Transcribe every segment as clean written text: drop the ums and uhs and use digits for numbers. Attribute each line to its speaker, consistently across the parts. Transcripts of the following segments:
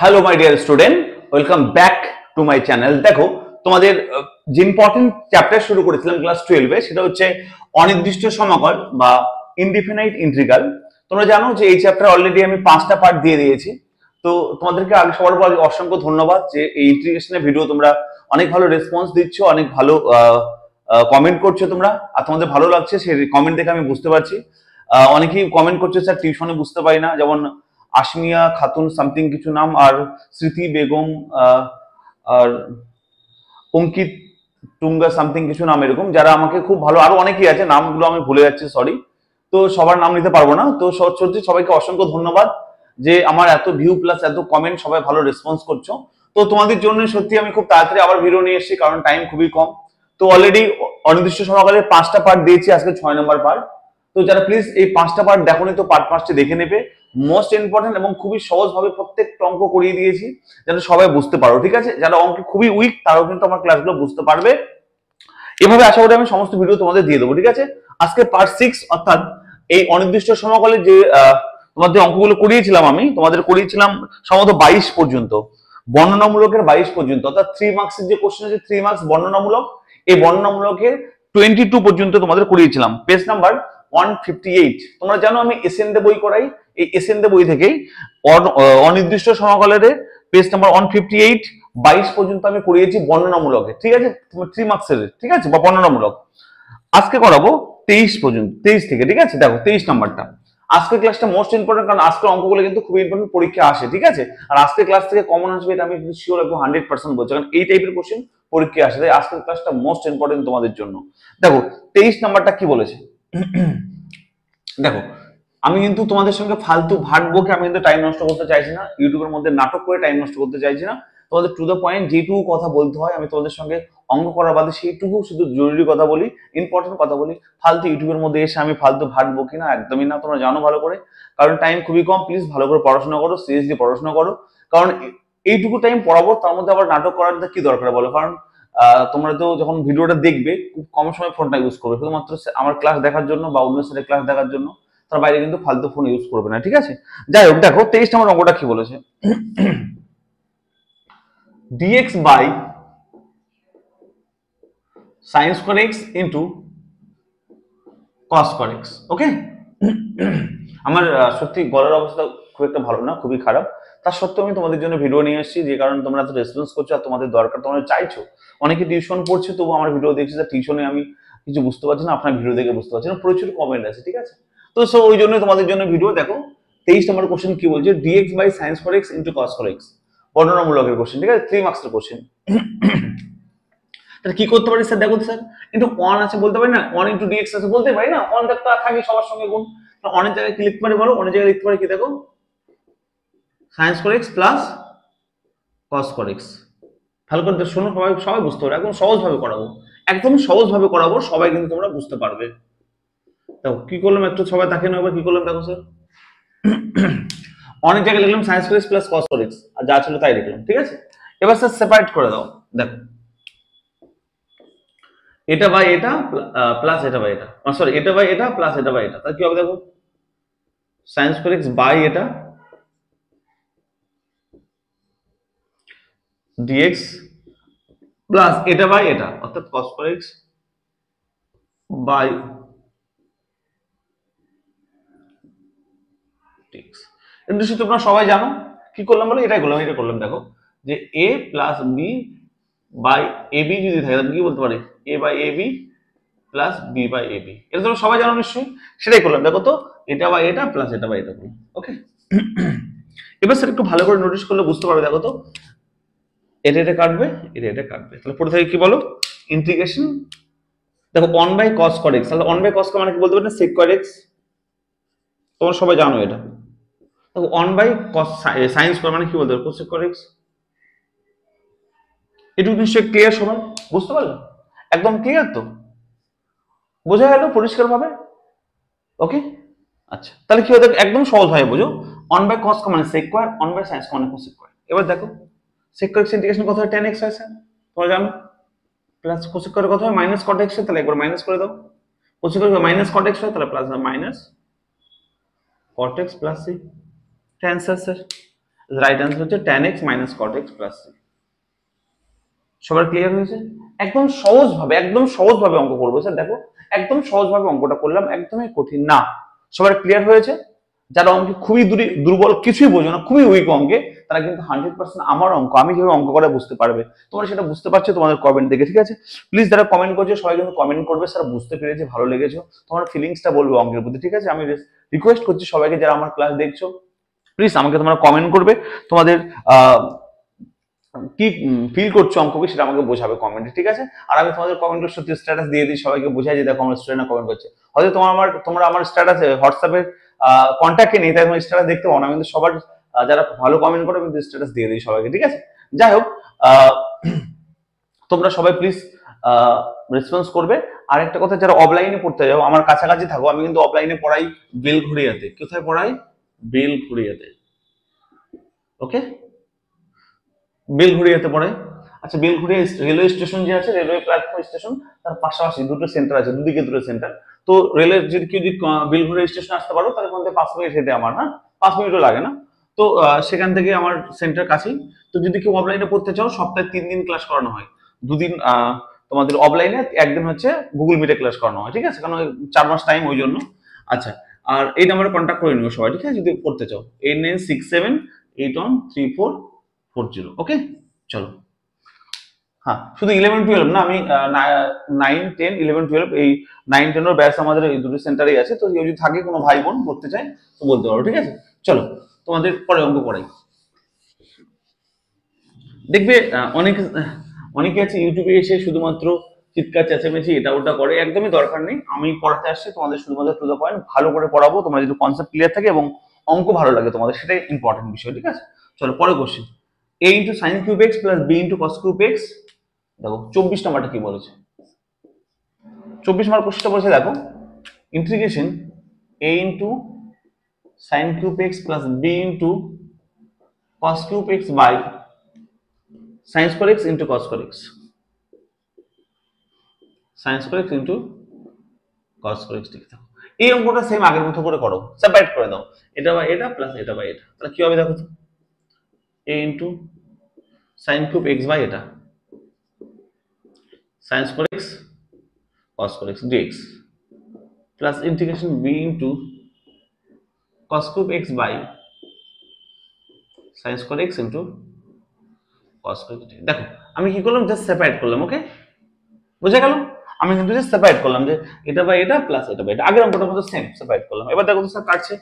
Speaker 1: Hello my dear student, welcome back to my channel. দেখো, তোমাদের যে ইম্পর্টেন্ট চ্যাপ্টার শুরু করেছিলাম ক্লাস 12-এ, সেটা হচ্ছে অনির্দিষ্ট সমাকল বা ইনডিফিনাইট ইন্টিগ্রাল। তোমরা জানো যে এই চ্যাপ্টার অলরেডি আমি 5টা পার্ট দিয়ে দিয়েছি। তো তোমাদেরকে আগে সবার পর অসংখ্য ধন্যবাদ যে এই ইন্টিগ্রেশনের ভিডিও তোমরা অনেক ভালো রেসপন্স দিচ্ছ, অনেক ভালো কমেন্ট করছো তোমরা, আর তোমাদের ভালো লাগছে সেই কমেন্ট দেখে আমি বুঝতে পারছি। অনেকেই কমেন্ট করছে স্যার টিউশনে বুঝতে পারি না, যেমন আসমিয়া খাতুন সামথিং কিছু নাম, আর স্মৃতি বেগম, আর অঙ্কিত টুঙ্গা সামথিং কিছু নাম, এরকম যারা আমাকে খুব ভালো, আরো অনেকেই আছে, নামগুলো আমি ভুলে যাচ্ছি, সরি। তো সবার নাম নিতে পারবো না, তো সত্যি সবাইকে অসংখ্য ধন্যবাদ যে আমার এত ভিউ প্লাস এত কমেন্ট, সবাই ভালো রেসপন্স করছো। তো তোমাদের জন্য সত্যি আমি খুব তাড়াতাড়ি আবার ভিডিও নিয়ে এসেছি, কারণ টাইম খুবই কম। তো অলরেডি অনির্দিষ্ট সমাকলের 5টা পার্ট দিয়েছি, আজকে 6 নম্বর পার্ট। তো যারা প্লিজ এই 5টা পার্ট দেখোনি, তো পার্ট 5টি দেখে নেবে। মোস্ট ইম্পর্টেন্ট এবং খুবই সহজভাবে প্রত্যেকটা অঙ্ক করিয়ে দিয়েছি, যাতে সবাই বুঝতে পারো, ঠিক আছে? যারা অঙ্কে খুবই উইক তারাও কিন্তু আমার ক্লাসগুলো বুঝতে পারবে। এভাবে আশা করি আমি সমস্ত ভিডিও তোমাদের দিয়ে দেবো, ঠিক আছে? আজকে পার্ট 6, অর্থাৎ এই অনির্দিষ্ট সমাকলের যে তোমাদের অঙ্কগুলো করিয়েছিলাম, আমি তোমাদের করিয়েছিলাম সম্ভবত 22 পর্যন্ত, বর্ণনামূলকের 22 পর্যন্ত, অর্থাৎ 3 মার্কসের যে কোশ্চেন আছে 3 মার্কস বর্ণনামূলক, এই বর্ণনামূলকের 22 পর্যন্ত তোমাদের করিয়েছিলাম। Page number 158। তোমরা জানো আমি এসএনডে বই করাই, এই এসএনডে বই থেকেই অনির্দিষ্ট সমাকলের পেজ নাম্বার 158 22 পর্যন্ত আমি করিয়েছি বর্ণনামূলকে, ঠিক আছে? 3 মার্কসের, ঠিক আছে, বা বর্ণনামূলক। আজকে করাবো 23 পর্যন্ত, 23 থেকে, ঠিক আছে? দেখো 23 নাম্বারটা আজকের ক্লাসটা মোস্ট ইম্পর্টেন্ট, কারণ আজকের অঙ্কগুলো কিন্তু খুবই ইম্পর্টেন্ট, পরীক্ষা আসে, ঠিক আছে? আর আজকের ক্লাস থেকে কমন আসবে এটা আমি শিওর, একদম 100% বলছি, কারণ এই টাইপের কোশ্চেন পরীক্ষা আসে, তাই আজকের ক্লাসটা মোস্ট ইম্পর্টেন্ট তোমাদের জন্য। দেখো 23 নাম্বারটা কি বলেছে। দেখো, আমি কিন্তু তোমাদের সঙ্গে ফালতু ভাট বকে আমি কিন্তু টাইম নষ্ট করতে চাইছি না, ইউটিউবের মধ্যে নাটক করে টাইম নষ্ট করতে চাইছি না। তোমাদের টু দ্য পয়েন্ট যেটুকু কথা বলতে হয় আমি তোমাদের সঙ্গে অঙ্ক করার বাদে সেইটুকু শুধু জরুরি কথা বলি, ইম্পর্টেন্ট কথা বলি। ফালতু ইউটিউবের মধ্যে এসে আমি ফালতু ভাট বকি না, একদমই না, তোমরা জানো ভালো করে। কারণ টাইম খুবই কম, প্লিজ ভালো করে পড়াশোনা করো, সিরিয়াসলি পড়াশোনা করো। কারণ এইটুকু টাইম পড়াবো, তার মধ্যে আবার নাটক করার কি দরকার বলো? কারণ তোমরা তো যখন ভিডিওটা দেখবে খুব কম সময় ফোনটা ইউজ করবে, শুধুমাত্র আমার ক্লাস দেখার জন্য বা অন্য স্যারের ক্লাস দেখার জন্য, তার বাইরে কিন্তু ফালতু ফোন ইউজ করবে না, ঠিক আছে? যাই হোক, দেখো 23 নম্বর অঙ্কটা কি বলেছে। dx by sin square x into cos square x, okay? আমার সত্যি গলার অবস্থা খুব একটা ভালো না, খুবই খারাপ। তার সত্ত্বেও আমি তোমাদের জন্য ভিডিও নিয়ে এসেছি, যে কারণে তোমরা এত রেসপন্স করছো আর তোমাদের দরকার, তোমরা চাইছো। অনেকে টিউশন পড়ছে, তবু আমার ভিডিও দেখছি, টিউশনে আমি কিছু বুঝতে পারছি না, আপনার ভিডিও দেখে বুঝতে পারছি না, প্রচুর কমেন্ট আছে, ঠিক আছে? তো ওই জন্য তোমাদের জন্য ভিডিও। দেখো 23 নম্বর কোশ্চেন কি বলছে, dx by sin square x into cos square x, বর্ণনামূলকের কোশ্চেন, ঠিক আছে? 3 মার্কসের কোশ্চেন। তাহলে কি করতে পারি স্যার? দেখো স্যার, কিন্তু 1 আছে বলতে পারি না, 1 ইন্টু dx আছে বলতে পারি না, 1 দেখতে থাকে সবার সঙ্গে গুণ। অনেক জায়গায় কি লিখতে পারি বলো? অনেক জায়গায় লিখতে পারি কি, দেখো sin square x plus cos square x। ভালো করে শোনো, সবাই সবাই বুঝতে পারবে, একদম সহজভাবে করাবো, একদম সহজভাবে করাবো, সবাই কিন্তু তোমরা বুঝতে পারবে। দেখো কি করলাম, একটু সবাই দেখে নাও এবার কি করলাম। দেখো স্যার, অনেক জায়গায় লিখলাম sin square x plus cos square x, আর যা ছিল তাই লিখলাম, ঠিক আছে? এবার স্যার সেপারেট করে দাও। দেখো এটা বাই এটা প্লাস এটা বাই এটা, সরি এটা বাই এটা প্লাস এটা বাই এটা, তাহলে কি হবে? দেখো sin square x বাই এটা dx প্লাস এটা বাই এটা, অর্থাৎ cos square x by dx। কিন্তু তোমরা সবাই জানো কি করলাম বলে, এটাই করলাম, এটা করলাম। দেখো যে a plus b by ab যদি থাকে, তাহলে কি বলতে পারি? a by ab plus b by ab, এটা তোমরা সবাই জানো নিশ্চয়ই, সেটাই করলাম। দেখো তো এটা বাই এটা প্লাস এটা বাই এটা করলাম, ওকে? এবার স্যার একটু ভালো করে নোটিস করলে বুঝতে পারবে। দেখো তো এটা এটা কাটবে, এটা এটা কাটবে, তাহলে পড়ে থাকে কি বলো? ইন্টিগ্রেশন। দেখো 1 বাই cos square x, তাহলে 1 বাই cos মানে কি বলতে পারি না, sec square x, তোমরা সবাই জানো এটা। দেখো 1 বাই cos sin square মানে কি বলতে পারি, cos square x। এটুকু নিশ্চয়ই ক্লিয়ার, সবাই বুঝতে পারলে? একদম ক্লিয়ার তো? বোঝা গেল পরিষ্কার ভাবে? ওকে, আচ্ছা, তাহলে কি হতো? একদম সহজ ভাবে বুঝো। 1 বাই cos মানে sec square, 1 by sin square মানে cos square। এবার দেখো sec square x ইন্টিগ্রেশন কত হয়? tan x হয় স্যার, তোমরা জানো। প্লাস cos square কত হয়? মাইনাস cot x, তাহলে একবার মাইনাস করে দাও। cos square minus cot x হয়, তাহলে plus minus cot x plus c, এটা অ্যান্সার স্যার। রাইট অ্যান্সার হচ্ছে tan x minus cot x plus c। সবার ক্লিয়ার হয়েছে? একদম সহজভাবে অঙ্ক করবো স্যার। দেখো একদম সহজভাবে অঙ্কটা করলাম, একদমই কঠিন না। সবার ক্লিয়ার হয়েছে? যারা অঙ্কে খুবই দুর্বল, কিছুই বোঝো না, খুবই উইক অঙ্কে, তারা কিন্তু 100% আমার অঙ্ক, আমি যেভাবে অঙ্ক করে বুঝতে পারবে। তোমরা সেটা বুঝতে পারছো তোমাদের কমেন্ট দেখে, ঠিক আছে? প্লিজ যারা কমেন্ট করছো সবাই কিন্তু কমেন্ট করবে স্যার বুঝতে পেরেছি, ভালো লেগেছে, তোমার ফিলিংসটা বলবে অঙ্কের প্রতি, ঠিক আছে? আমি রিকোয়েস্ট করছি সবাইকে, যারা আমার ক্লাস দেখছো প্লিজ আমাকে তোমরা কমেন্ট করবে, তোমাদের কি ফিল করছো অঙ্ককে সেটা আমাকে বোঝাবে কমেন্টে, ঠিক আছে? আর আমি তোমাদের কমেন্টের সত্যি স্ট্যাটাস দিয়ে দিই, সবাইকে বোঝাই যে দেখো আমার স্টুডেন্টরা কমেন্ট করছে। হয়তো তোমরা আমার স্ট্যাটাসে হোয়াটসঅ্যাপে কন্ট্যাক্টে নেই, তাই তোমার স্ট্যাটাস দেখতে পাও না, কিন্তু সবার যারা ভালো কমেন্ট করে কিন্তু স্ট্যাটাস দিয়ে দিই সবাইকে, ঠিক আছে? যাই হোক, তোমরা সবাই প্লিজ রেসপন্স করবে। আর একটা কথা, যারা অফলাইনে পড়তে যাও, আমার কাছাকাছি থাকো, আমি কিন্তু অফলাইনে পড়াই বেলঘড়িয়াতে। কোথায় পড়াই? বেলঘড়িয়াতে। ওকে, বেলঘড়িয়াতে পড়াই। আচ্ছা, বেলঘড়িয়া রেলওয়ে স্টেশন যে আছে, রেলওয়ে প্ল্যাটফর্ম স্টেশন, তার পাশাপাশি দুটো সেন্টার আছে, দুদিকে দুটো সেন্টার। তো রেলের যদি কেউ যদি বেলঘড়িয়া স্টেশন আসতে পারো, তাহলে ওখান থেকে 5 মিনিট হেঁটে আমার, হ্যাঁ 5 মিনিটও লাগে না। তো সেখান থেকে আমার সেন্টার কাছেই। তো যদি কেউ অফলাইনে পড়তে চাও, সপ্তাহে 3 দিন ক্লাস করানো হয়। দুদিন তোমাদের অফলাইনে, একদিন হচ্ছে গুগল মিটে ক্লাস করানো হয়, ঠিক আছে? কারণ 4 মাস টাইম ওই জন্য। আচ্ছা, আর এই নাম্বারে কন্ট্যাক্ট করে নিও সবাই, ঠিক আছে? যদি পড়তে চাও 8967813440। ওকে, চলো। হ্যাঁ, শুধু 11-12 না, আমি 9-10-11-12 এই 9-10 ব্যাচ আমাদের এই দুটো সেন্টারেই আছে। তো যদি থাকে কোনো ভাই বোন পড়তে চায় তো বলতে পারো, ঠিক আছে? চলো তোমাদের পরে অঙ্ক করাই। দেখবে অনেকে আছে ইউটিউবে এসে শুধুমাত্র চিৎকার চেঁচামেচি এটা ওটা করে, একদমই দরকার নেই। আমি পড়াতে আসছি তোমাদের শুধুমাত্র টু দ্য পয়েন্ট, ভালো করে পড়াবো, তোমার যদি কনসেপ্ট ক্লিয়ার থাকে এবং অঙ্ক ভালো লাগে তোমাদের, সেটাই ইম্পর্টেন্ট বিষয়, ঠিক আছে? চলো পরে question. a into sin cube x plus b into cos cube x। দেখো 24 নাম্বারটা কি বলেছে, 24 নাম্বার প্রশ্নটা বলেছে, দেখো integration a into sin cube x plus b into cos cube x by sin square x into cos square x, sin square x into cos square x। ঠিক থাকো, এই অঙ্কটা সেম আগের মতো করে করো, সেপারেট করে দাও, এটা বাই এটা প্লাস এটা বাই এটা, তাহলে কি হবে দেখো তো, a into sin cube x by এটা sin square x cos square x dx plus integration b into cos cube x by sin square x into cos square x। দেখো আমি কি করলাম, জাস্ট সেপারেট করলাম। ওকে, বুঝে গেল? আমি কিন্তু জাস্ট সেপারেট করলাম যে এটা বাই এটা প্লাস এটা বাই এটা, আগের অঙ্কটার মতো সেম সেপারেট করলাম। এবার দেখো তো স্যার কাটছে,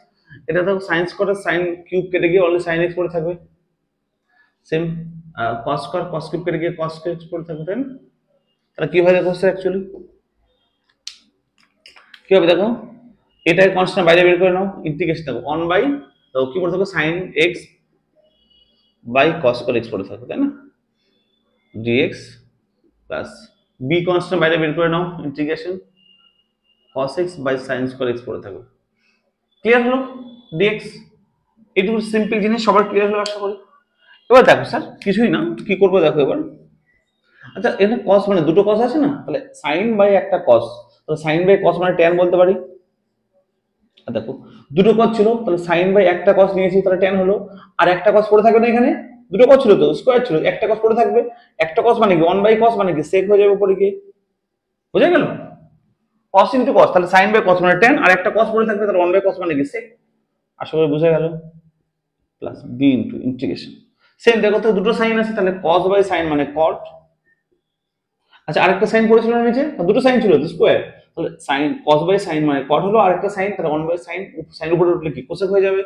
Speaker 1: এটা দেখো sin স্কয়ার sin কিউব কেটে গিয়ে অনলি sin x পড়ে থাকবে, same cos square cos cube কেটে গিয়ে cos x পড়ে থাকবে, তাই না? তাহলে কি হয় দেখো স্যার, অ্যাকচুয়ালি কি হবে দেখো, এটাই কনস্ট্যান্ট বাইরে বের করে নাও, ইন্টিগ্রেশন দেখো 1 বাই, তো কি পড়ে থাকবে sin x by cos square x পড়ে থাকবে, তাই না? dx প্লাস b কনস্ট্যান্ট বাইরে বের করে নাও, integration cos x by sin square x পড়ে থাকবে। ক্লিয়ার হলো dx? এইটুকু সিম্পল জিনিস সবার ক্লিয়ার হলো আশা করি। এবার দেখো স্যার কিছুই না, কি করবো দেখো এবার। আচ্ছা, এখানে cos মানে দুটো cos আছে না, তাহলে sin বাই একটা cos, তাহলে sin বাই cos মানে tan বলতে পারি। দেখো দুটো cos ছিল, তাহলে sin বাই একটা cos নিয়েছি, তাহলে tan হলো। আর একটা cos পড়ে থাকবে না, এখানে দুটো cos ছিল তো, স্কয়ার ছিল, একটা cos পড়ে থাকবে। একটা cos মানে কি 1 বাই cos মানে কি sec হয়ে যাবে উপরে গিয়ে, বুঝা গেল? cos ইনটু cos, তাহলে sin বাই cos মানে tan, আর একটা cos পড়ে থাকবে, তাহলে 1 বাই cos মানে কি sec। আশা করি বুঝা গেল। Plus b into integration, same দেখো তো দুটো সাইন আছে, তাহলে cos বাই sin মানে cot। আচ্ছা, আরেকটা সাইন পড়েছিল না নিচে, দুটো সাইন ছিল তো স্কয়ার, তাহলে sin cos বাই sin মানে cot হলো, আর একটা সাইন, তাহলে 1 বাই sin, sin উপরে উঠলে কি cosec হয়ে যাবে।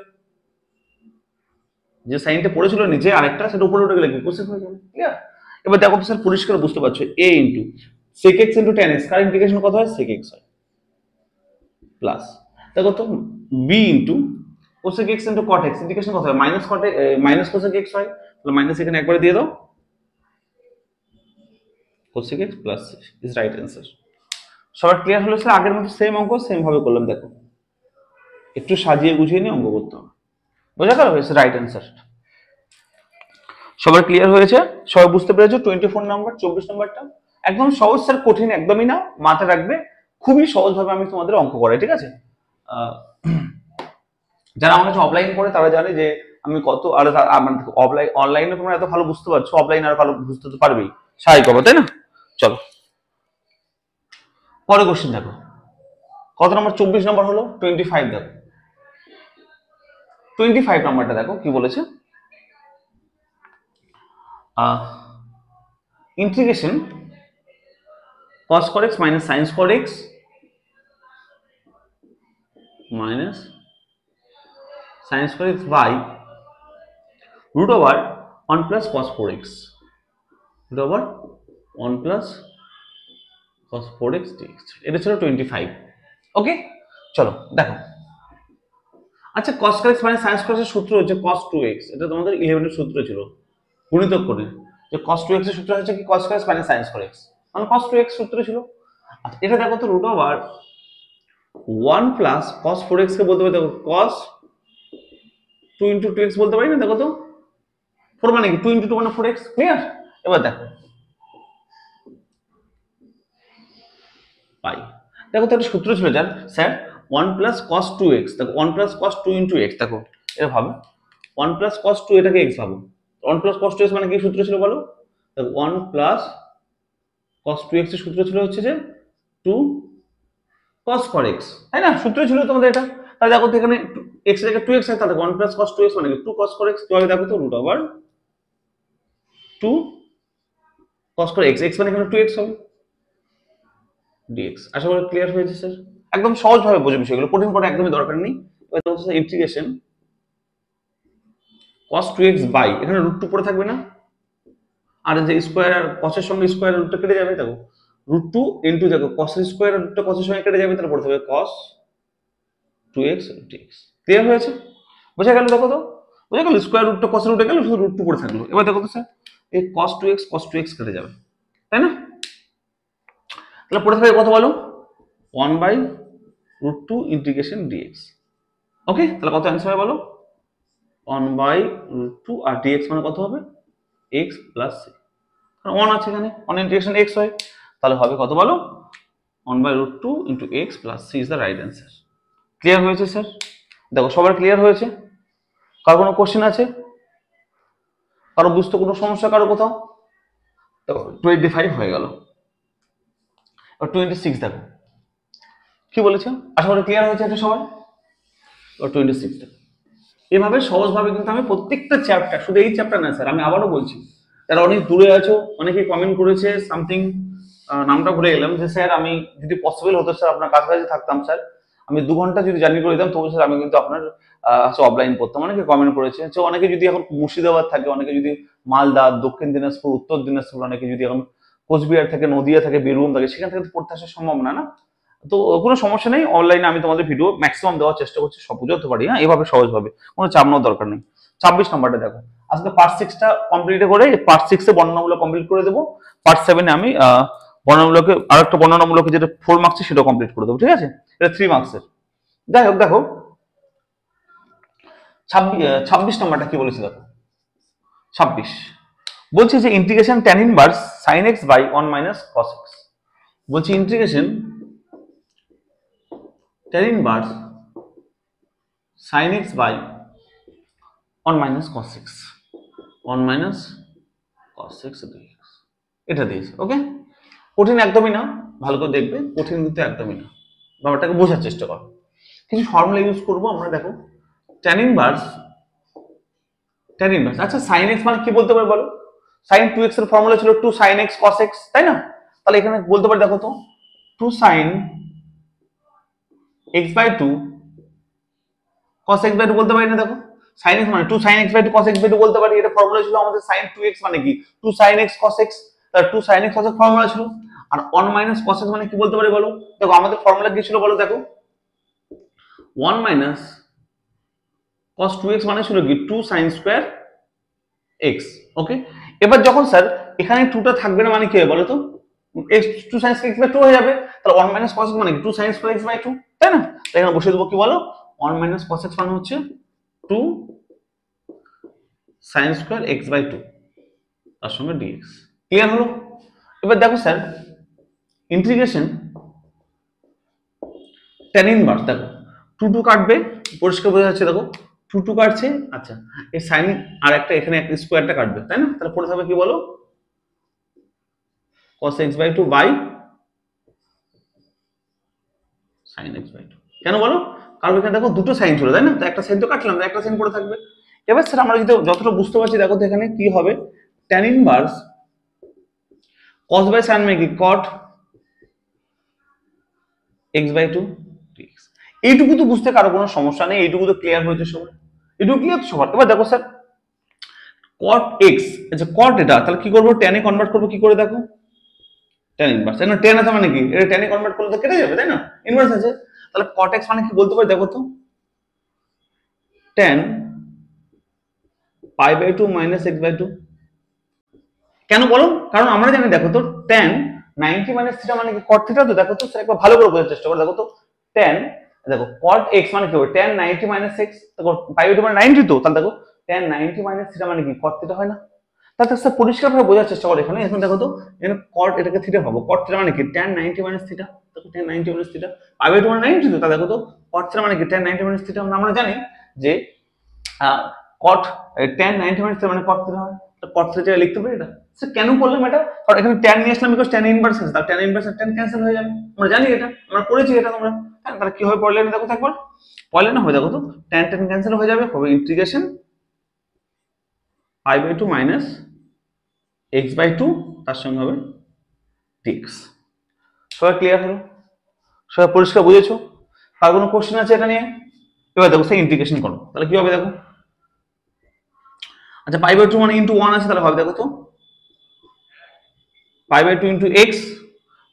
Speaker 1: যে সাইনটা পড়েছিল নিচে আরেকটা, সেটা উপরে উঠে গেলে কি cosec হয়ে যাবে। ক্লিয়ার? এবার দেখো তো স্যার পরিষ্কার বুঝতে পারছো, a into sec x into tan x, car integration কত হয় sec x হয়, প্লাস দেখো তো b into cosec x into cot x, integration কত হয় minus cot minus cosec x হয়, তাহলে মাইনাস এখানে একবারে দিয়ে দাও, cosec x plus is right answer. সবার ক্লিয়ার হলো স্যার? আগের মতো সেম অঙ্ক সেম ভাবে করলাম, দেখো একটু সাজিয়ে গুছিয়ে নিয়ে অঙ্ক করতে হবে, বোঝা গেল? Is right answer. সবার ক্লিয়ার হয়েছে? সবাই বুঝতে পেরেছো? 24 নাম্বার 24 নাম্বারটা একদম সহজ স্যার, কঠিন একদমই না, মাথায় রাখবে খুবই সহজ ভাবে আমি তোমাদের অঙ্ক করাই, ঠিক আছে? যারা আমার কাছে অফলাইন করে তারা জানে যে আমি কত আর অফলাইন অনলাইনে তোমরা এত ভালো বুঝতে পারছো, অফলাইন আর ভালো বুঝতে তো পারবেই, স্বাভাবিক হবে তাই না? চলো পরে কোশ্চেন দেখো, কত নম্বর? 24 নম্বর হলো 25। দেখো 25 নাম্বারটা দেখো কি বলেছে, integration cos square x minus sin square x minus sin square x by root over 1 plus cos 4x, root over 1 plus cos 4x dx, এটা ছিল 25। ওকে চলো দেখো, আচ্ছা cos square x minus sin square x এর সূত্র হচ্ছে cos 2x, এটা তোমাদের 11 এর সূত্র ছিল গুণিতক করে, যে cos 2x এর সূত্র হচ্ছে কি cos square x minus sin square x, মানে cos 2x সূত্র ছিল। আচ্ছা এটা দেখো তো root over 1 plus cos 4x কে বলতে পারি, দেখো cos 2 into 2x বলতে পারি না, দেখো তো 4 মানে কি 2 into 2 মানে 4x, ক্লিয়ার? এবার দেখো পাই, দেখো তো একটা সূত্র ছিল যার স্যার 1 plus cos 2x, দেখো 1 plus cos 2 into x, দেখো এটা ভাবো 1 plus cos 2 এটাকে x ভাবো, 1 plus cos 2x মানে কি সূত্র ছিল বলো, দেখো 1 plus cos 2x এর সূত্র ছিল হচ্ছে যে 2 cos 4x, তাই না? সূত্র ছিল তোমাদের এটা। তাহলে দেখো তো এখানে x এর জায়গায় 2x আছে, তাহলে 1 plus cos 2x মানে কি 2 cos 4x, কিভাবে দেখো তো root over 2 cos 4x, x মানে এখানে 2x হবে dx। আশা করি ক্লিয়ার হয়েছে স্যার, একদম সহজ ভাবে বুঝে বিষয়গুলো, কঠিন করা একদমই দরকার নেই। এবার হচ্ছে ইন্টিগ্রেশন cos 2x বাই, এখানে রুট 2 পড়ে থাকবে না, আর যে স্কয়ার আর cos এর সঙ্গে স্কয়ার রুটটা কেটে যাবে, দেখো রুট 2 ইনটু দেখো cos এর স্কয়ার আর রুটটা cos এর সঙ্গে কেটে যাবে, তাহলে পড়ে থাকবে cos 2x dx। ক্লিয়ার হয়েছে? বোঝা গেল? দেখো তো বোঝা গেল, স্কয়ার রুটটা cos এর রুটে গেল, শুধু রুট 2 পড়ে থাকলো। এবার দেখো তো স্যার এই cos 2x কেটে যাবে, তাই না? তাহলে পড়ে থাকবে কত বলো, 1 বাই রুট 2 ইন্টিগ্রেশন dx। ওকে তাহলে কত অ্যান্সার হবে বলো, 1 বাই রুট 2 আর dx মানে কত হবে, x প্লাস c, কারণ 1 আছে এখানে, 1 ইন্টিগ্রেশন x হয়, তাহলে হবে কত বলো, 1 by root 2 into x plus c is the right answer. Clear হয়েছে স্যার? দেখো সবার ক্লিয়ার হয়েছে? কার কোনো কোশ্চেন আছে, কারো বুঝতে কোনো সমস্যা, কারো কোথাও? দেখো 25 হয়ে গেল, আর 26 দেখো কি বলেছে, আশা করি ক্লিয়ার হয়েছে এটা সবাই। 26 দেখো এভাবে সহজভাবে কিন্তু আমি প্রত্যেকটা চ্যাপ্টার, শুধু এই চ্যাপ্টার না স্যার, আমি আবারও বলছি, যারা অনেক দূরে আছো, অনেকে কমেন্ট করেছে সামথিং, নামটা ভুলে গেলাম, যে স্যার আমি যদি পসিবল হতো স্যার আপনার কাছাকাছি থাকতাম স্যার, আমি 2 ঘন্টা যদি জার্নি করে দিতাম, তবু স্যার আমি কিন্তু আপনার অফলাইন পড়তাম। অনেকে কমেন্ট করেছে, যে অনেকে যদি এখন মুর্শিদাবাদ থাকে, অনেকে যদি মালদা, দক্ষিণ দিনাজপুর, উত্তর দিনাজপুর, অনেকে যদি এখন কোচবিহার থাকে, নদিয়া থাকে, বীরভূম থাকে, সেখান থেকে পড়তে আসা সম্ভব না, না? তো কোনো সমস্যা নেই, অনলাইনে আমি তোমাদের ভিডিও ম্যাক্সিমাম দেওয়ার চেষ্টা করছি, সব বুঝাতে পারি, হ্যাঁ এভাবে সহজভাবে, কোনো চাপ নেওয়ার দরকার নেই। 26 নম্বরটা দেখো, আজকে পার্ট 6টা কমপ্লিট করে পার্ট 6 এ বর্ণনামূলক কমপ্লিট করে দেবো, পার্ট 7 এ আমি বর্ণনামূলকে আরেকটা বর্ণনামূলক যেটা 4 মার্কসের সেটা কমপ্লিট করে দেবো, ঠিক আছে? এটা 3 মার্কসের। যাই হোক দেখো 26 নম্বরটা কি বলেছে দেখো, 26 বলছে যে integration tan inverse sin x by 1 minus cos x, বলছি integration tan inverse sin x by 1 minus cos x, 1 minus cos x dx, এটা দিয়েছে। ওকে কঠিন একদমই না, ভালো করে দেখবে, কঠিন কিন্তু একদমই না, ব্যাপারটাকে বোঝার চেষ্টা করো। কিছু ফর্মুলা ইউজ করবো আমরা, দেখো tan ইনভার্স, আচ্ছা sin x মানে কি বলতে পারি বলো, sin 2x এর ফর্মুলা ছিল 2 sin x cos x, তাই না? তাহলে এখানে বলতে পারি দেখো তো 2 sin x by 2 cos x by 2 বলতে পারি না, দেখো sin x মানে 2 sin x by 2 cos x by 2 বলতে পারি, এটা ফর্মুলা ছিল আমাদের। sin 2x মানে কি 2 sin x cos x, তাহলে 2 sin x cos x formula ছিল। আর 1 মাইনাস cos x মানে কি বলতে পারি বলো, দেখো আমাদের ফর্মুলা কি ছিল বলো, দেখো 1 মাইনাস cos 2x মানে ছিল কি 2 sin স্কয়ার x। ওকে এবার যখন স্যার এখানে 2টা থাকবে না, মানে কি হবে বলো তো, x 2 sin x বাই 2 হয়ে যাবে, তাহলে 1 মাইনাস cos x মানে কি 2 sin স্কয়ার x বাই 2, তাই না? তাই এখানে বসিয়ে দেবো কি বলো, 1 মাইনাস cos x মানে হচ্ছে 2 sin স্কয়ার x বাই 2 তার সঙ্গে dx। ক্লিয়ার হলো? এবার দেখো স্যার ইন্টিগ্রেশন tan ইনভার্স, দেখো 2 2 কাটবে, পরিষ্কার বোঝা যাচ্ছে, দেখো টু কাটছে, আচ্ছা এই সাইন আর একটা এখানে একটা স্কোয়ারটা কাটবে, তাই না? তাহলে পড়ে থাকবে কি বলো, cos x/2 by sin x/2। কেন বলো? কারণ এখানে দেখো দুটো সাইন ছিল, তাই না? তো একটা সাইন তো কাটলাম, একটা সাইন পড়ে থাকবে। এবার স্যার আমরা যদি যতটা বুঝতে পারছি দেখো তো এখানে কি হবে, tan inverse cos by sin মানে কি cot x/2 dx। এইটুকু তো বুঝতে কারো কোনো সমস্যা নেই, এইটুকু তো ক্লিয়ার হয়েছে সবার, এইটুকু ক্লিয়ার তো সবার। এবার দেখো স্যার cot x, আচ্ছা cot এটা, তাহলে কি করবো, tan এ কনভার্ট করবো কি করে দেখো, tan ইনভার্স, তাই না? tan আছে মানে কি, এটা tan এ কনভার্ট করলে তো কেটে যাবে, তাই না? ইনভার্স আছে, তাহলে cot x মানে কি বলতে পারি দেখো তো, tan π/2 - x/2। কেন বলো? কারণ আমরা জানি দেখো তো tan 90 - থিটা মানে কি cot থিটা, তো দেখো তো একবার ভালো করে বোঝার চেষ্টা করো, দেখো তো tan, দেখো cot x মানে কি হবে tan 90 - x, দেখো π/2 মানে 90, তো তাহলে দেখো tan 90 - থিটা মানে কি cot থিটা হয় না? তাহলে স্যার পরিষ্কারভাবে বোঝার চেষ্টা করো এখানে, এখন দেখো তো এখানে cot এটাকে থিটা পাবো, cot থিটা মানে কি tan 90 - থিটা, দেখো tan 90 - থিটা, π/2 মানে 90, তো তাহলে দেখো তো cot থিটা মানে কি tan 90 - থিটা। আমরা জানি যে cot tan 90 - থিটা মানে cot থিটা হয়, তো cot থিটা লিখতে পারি এটা। স্যার কেন করলাম এটা, কারণ এখানে tan নিয়ে আসলাম বিকজ tan ইনভার্স আছে, তাহলে tan ইনভার্স আর tan ক্যান্সেল হয়ে যাবে, আমরা জানি এটা, আমরা পড়েছি এটা তোমরা। হ্যাঁ, তাহলে কি হবে পড়লে দেখো তো একবার, পড়লে না হবে দেখো তো tan ক্যান্সেল হয়ে যাবে, হবে ইন্টিগ্রেশন π/2 - x/2, তার সঙ্গে হবে dx। সবাই ক্লিয়ার হলো? সবাই পরিষ্কার বুঝেছো? আর কোনো কোশ্চেন আছে এটা নিয়ে? এবার দেখো সেই ইন্টিগ্রেশন করো, তাহলে কি হবে দেখো, আচ্ছা π/2 মানে ইনটু 1 আছে, তাহলে হবে দেখো তো π/2 ইনটু x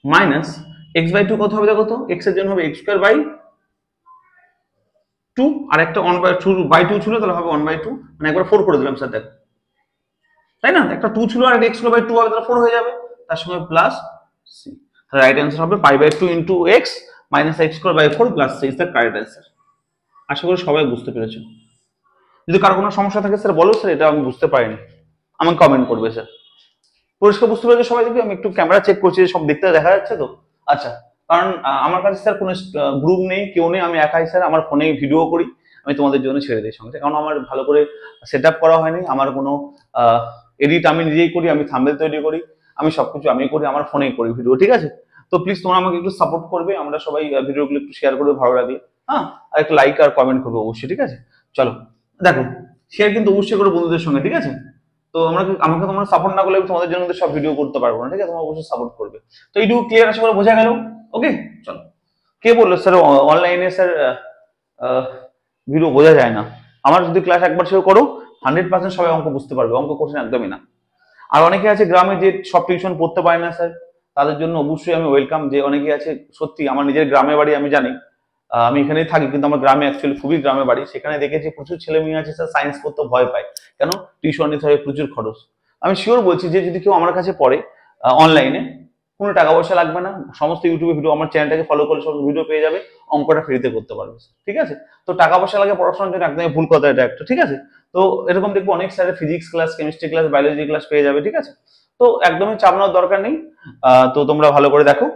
Speaker 1: মাইনাস x/2 কত হবে দেখো তো, x এর জন্য হবে x²/2, আর একটা 1/2 ছিল, তাহলে হবে 1/2, মানে একবার 4 করে দিলাম স্যার দেখো, তাই না? একটা 2 ছিল আর x²/2 হবে, তাহলে 4 হয়ে যাবে, তার সঙ্গে প্লাস c। তাহলে রাইট অ্যান্সার হবে π/2 into x minus x²/4 plus c is the correct answer. আশা করি সবাই বুঝতে পেরেছো। যদি কারো কোনো সমস্যা থাকে স্যার বলো, স্যার এটা আমি বুঝতে পারিনি, আমাকে কমেন্ট করবে স্যার। পরিষ্কার বুঝতে পেরেছো সবাই? দেখি আমি একটু ক্যামেরা চেক করছি সব দেখতে দেখা যাচ্ছে তো। আচ্ছা, কারণ আমার কাছে স্যার কোনো গ্রুপ নেই, কেউ নেই, আমি একাই স্যার আমার ফোনে ভিডিও করি, আমি তোমাদের জন্য ছেড়ে দিই সঙ্গে, কারণ আমার ভালো করে সেট আপ করা হয়নি, আমার কোনো এডিট আমি নিজেই করি, আমি থাম্বনেল তৈরি করি, আমি সবকিছু আমি করি, আমার ফোনেই করি ভিডিও, ঠিক আছে? তো প্লিজ তোমরা আমাকে একটু সাপোর্ট করবে, আমরা সবাই ভিডিওগুলো একটু শেয়ার করবে ভালো লাগে, হ্যাঁ, আর একটু লাইক আর কমেন্ট করবে অবশ্যই, ঠিক আছে? চলো দেখো, শেয়ার কিন্তু অবশ্যই করো বন্ধুদের সঙ্গে, ঠিক আছে? তো আমাকে তোমরা সাপোর্ট না করলে তোমাদের জন্য সব ভিডিও করতে পারবো না, ঠিক আছে? তোমরা অবশ্যই সাপোর্ট করবে। তো এইটুকু ক্লিয়ার আশা করে বোঝা গেল? ওকে, চলো। কে বললো স্যার অনলাইনে স্যার ভিডিও বোঝা যায় না? আমার যদি ক্লাস একবার শেয়ার করো 100% সবাই অঙ্ক বুঝতে পারবে, অঙ্ক কঠিন একদমই না। আর অনেকে আছে গ্রামে যে সব টিউশন পড়তে পারে না স্যার, তাদের জন্য অবশ্যই আমি ওয়েলকাম, যে অনেকে আছে সত্যি, আমার নিজের গ্রামের বাড়ি আমি জানি, আমি এখানেই থাকি কিন্তু আমার গ্রামে অ্যাকচুয়ালি খুবই গ্রামের বাড়ি, সেখানে দেখেছি প্রচুর ছেলে মেয়ে আছে স্যার সায়েন্স পড়তে ভয় পায়, কেন? টিউশন নিতে হয়, প্রচুর খরচ। আমি শিওর বলছি যে যদি কেউ আমার কাছে পড়ে অনলাইনে, কোনো টাকা পয়সা লাগবে না, সমস্ত ইউটিউবে ভিডিও, আমার চ্যানেলটাকে ফলো করে সব ভিডিও পেয়ে যাবে, অঙ্কটা ফ্রিতে করতে পারবে, ঠিক আছে? তো টাকা পয়সা লাগে পড়াশোনার জন্য একদমই ভুল কথা এটা একটা, ঠিক আছে? তো এরকম দেখবো অনেক স্যারের physics class, chemistry class, biology class পেয়ে যাবে, ঠিক আছে? তো একদমই চাপ নেওয়ার দরকার নেই। তো তোমরা ভালো করে দেখো,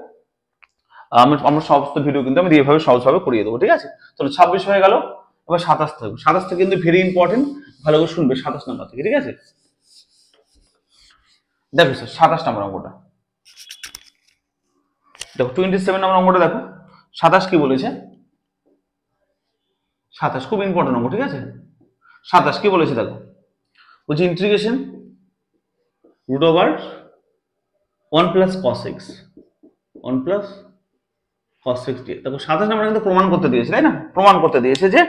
Speaker 1: আমরা সমস্ত ভিডিও কিন্তু আমি এভাবে সহজভাবে করিয়ে দেবো, ঠিক আছে? তাহলে 26 হয়ে গেল, এবার 27 থাকবে, 27 থেকে কিন্তু ভেরি ইম্পর্টেন্ট, ভালো করে শুনবে 27 নম্বর থেকে, ঠিক আছে? দেখো স্যার 27 নম্বর অঙ্কটা দেখো, 27 নম্বর অঙ্কটা দেখো, 27 কি বলেছে, 27 খুব ইম্পর্টেন্ট অঙ্ক, ঠিক আছে? 27 কি বলেছে দেখো, বলছে integration √1 plus cos x 1 plus cos x দিয়ে, দেখো 27 নম্বর কিন্তু প্রমাণ করতে দিয়েছে, তাই না? প্রমাণ করতে দিয়েছে যে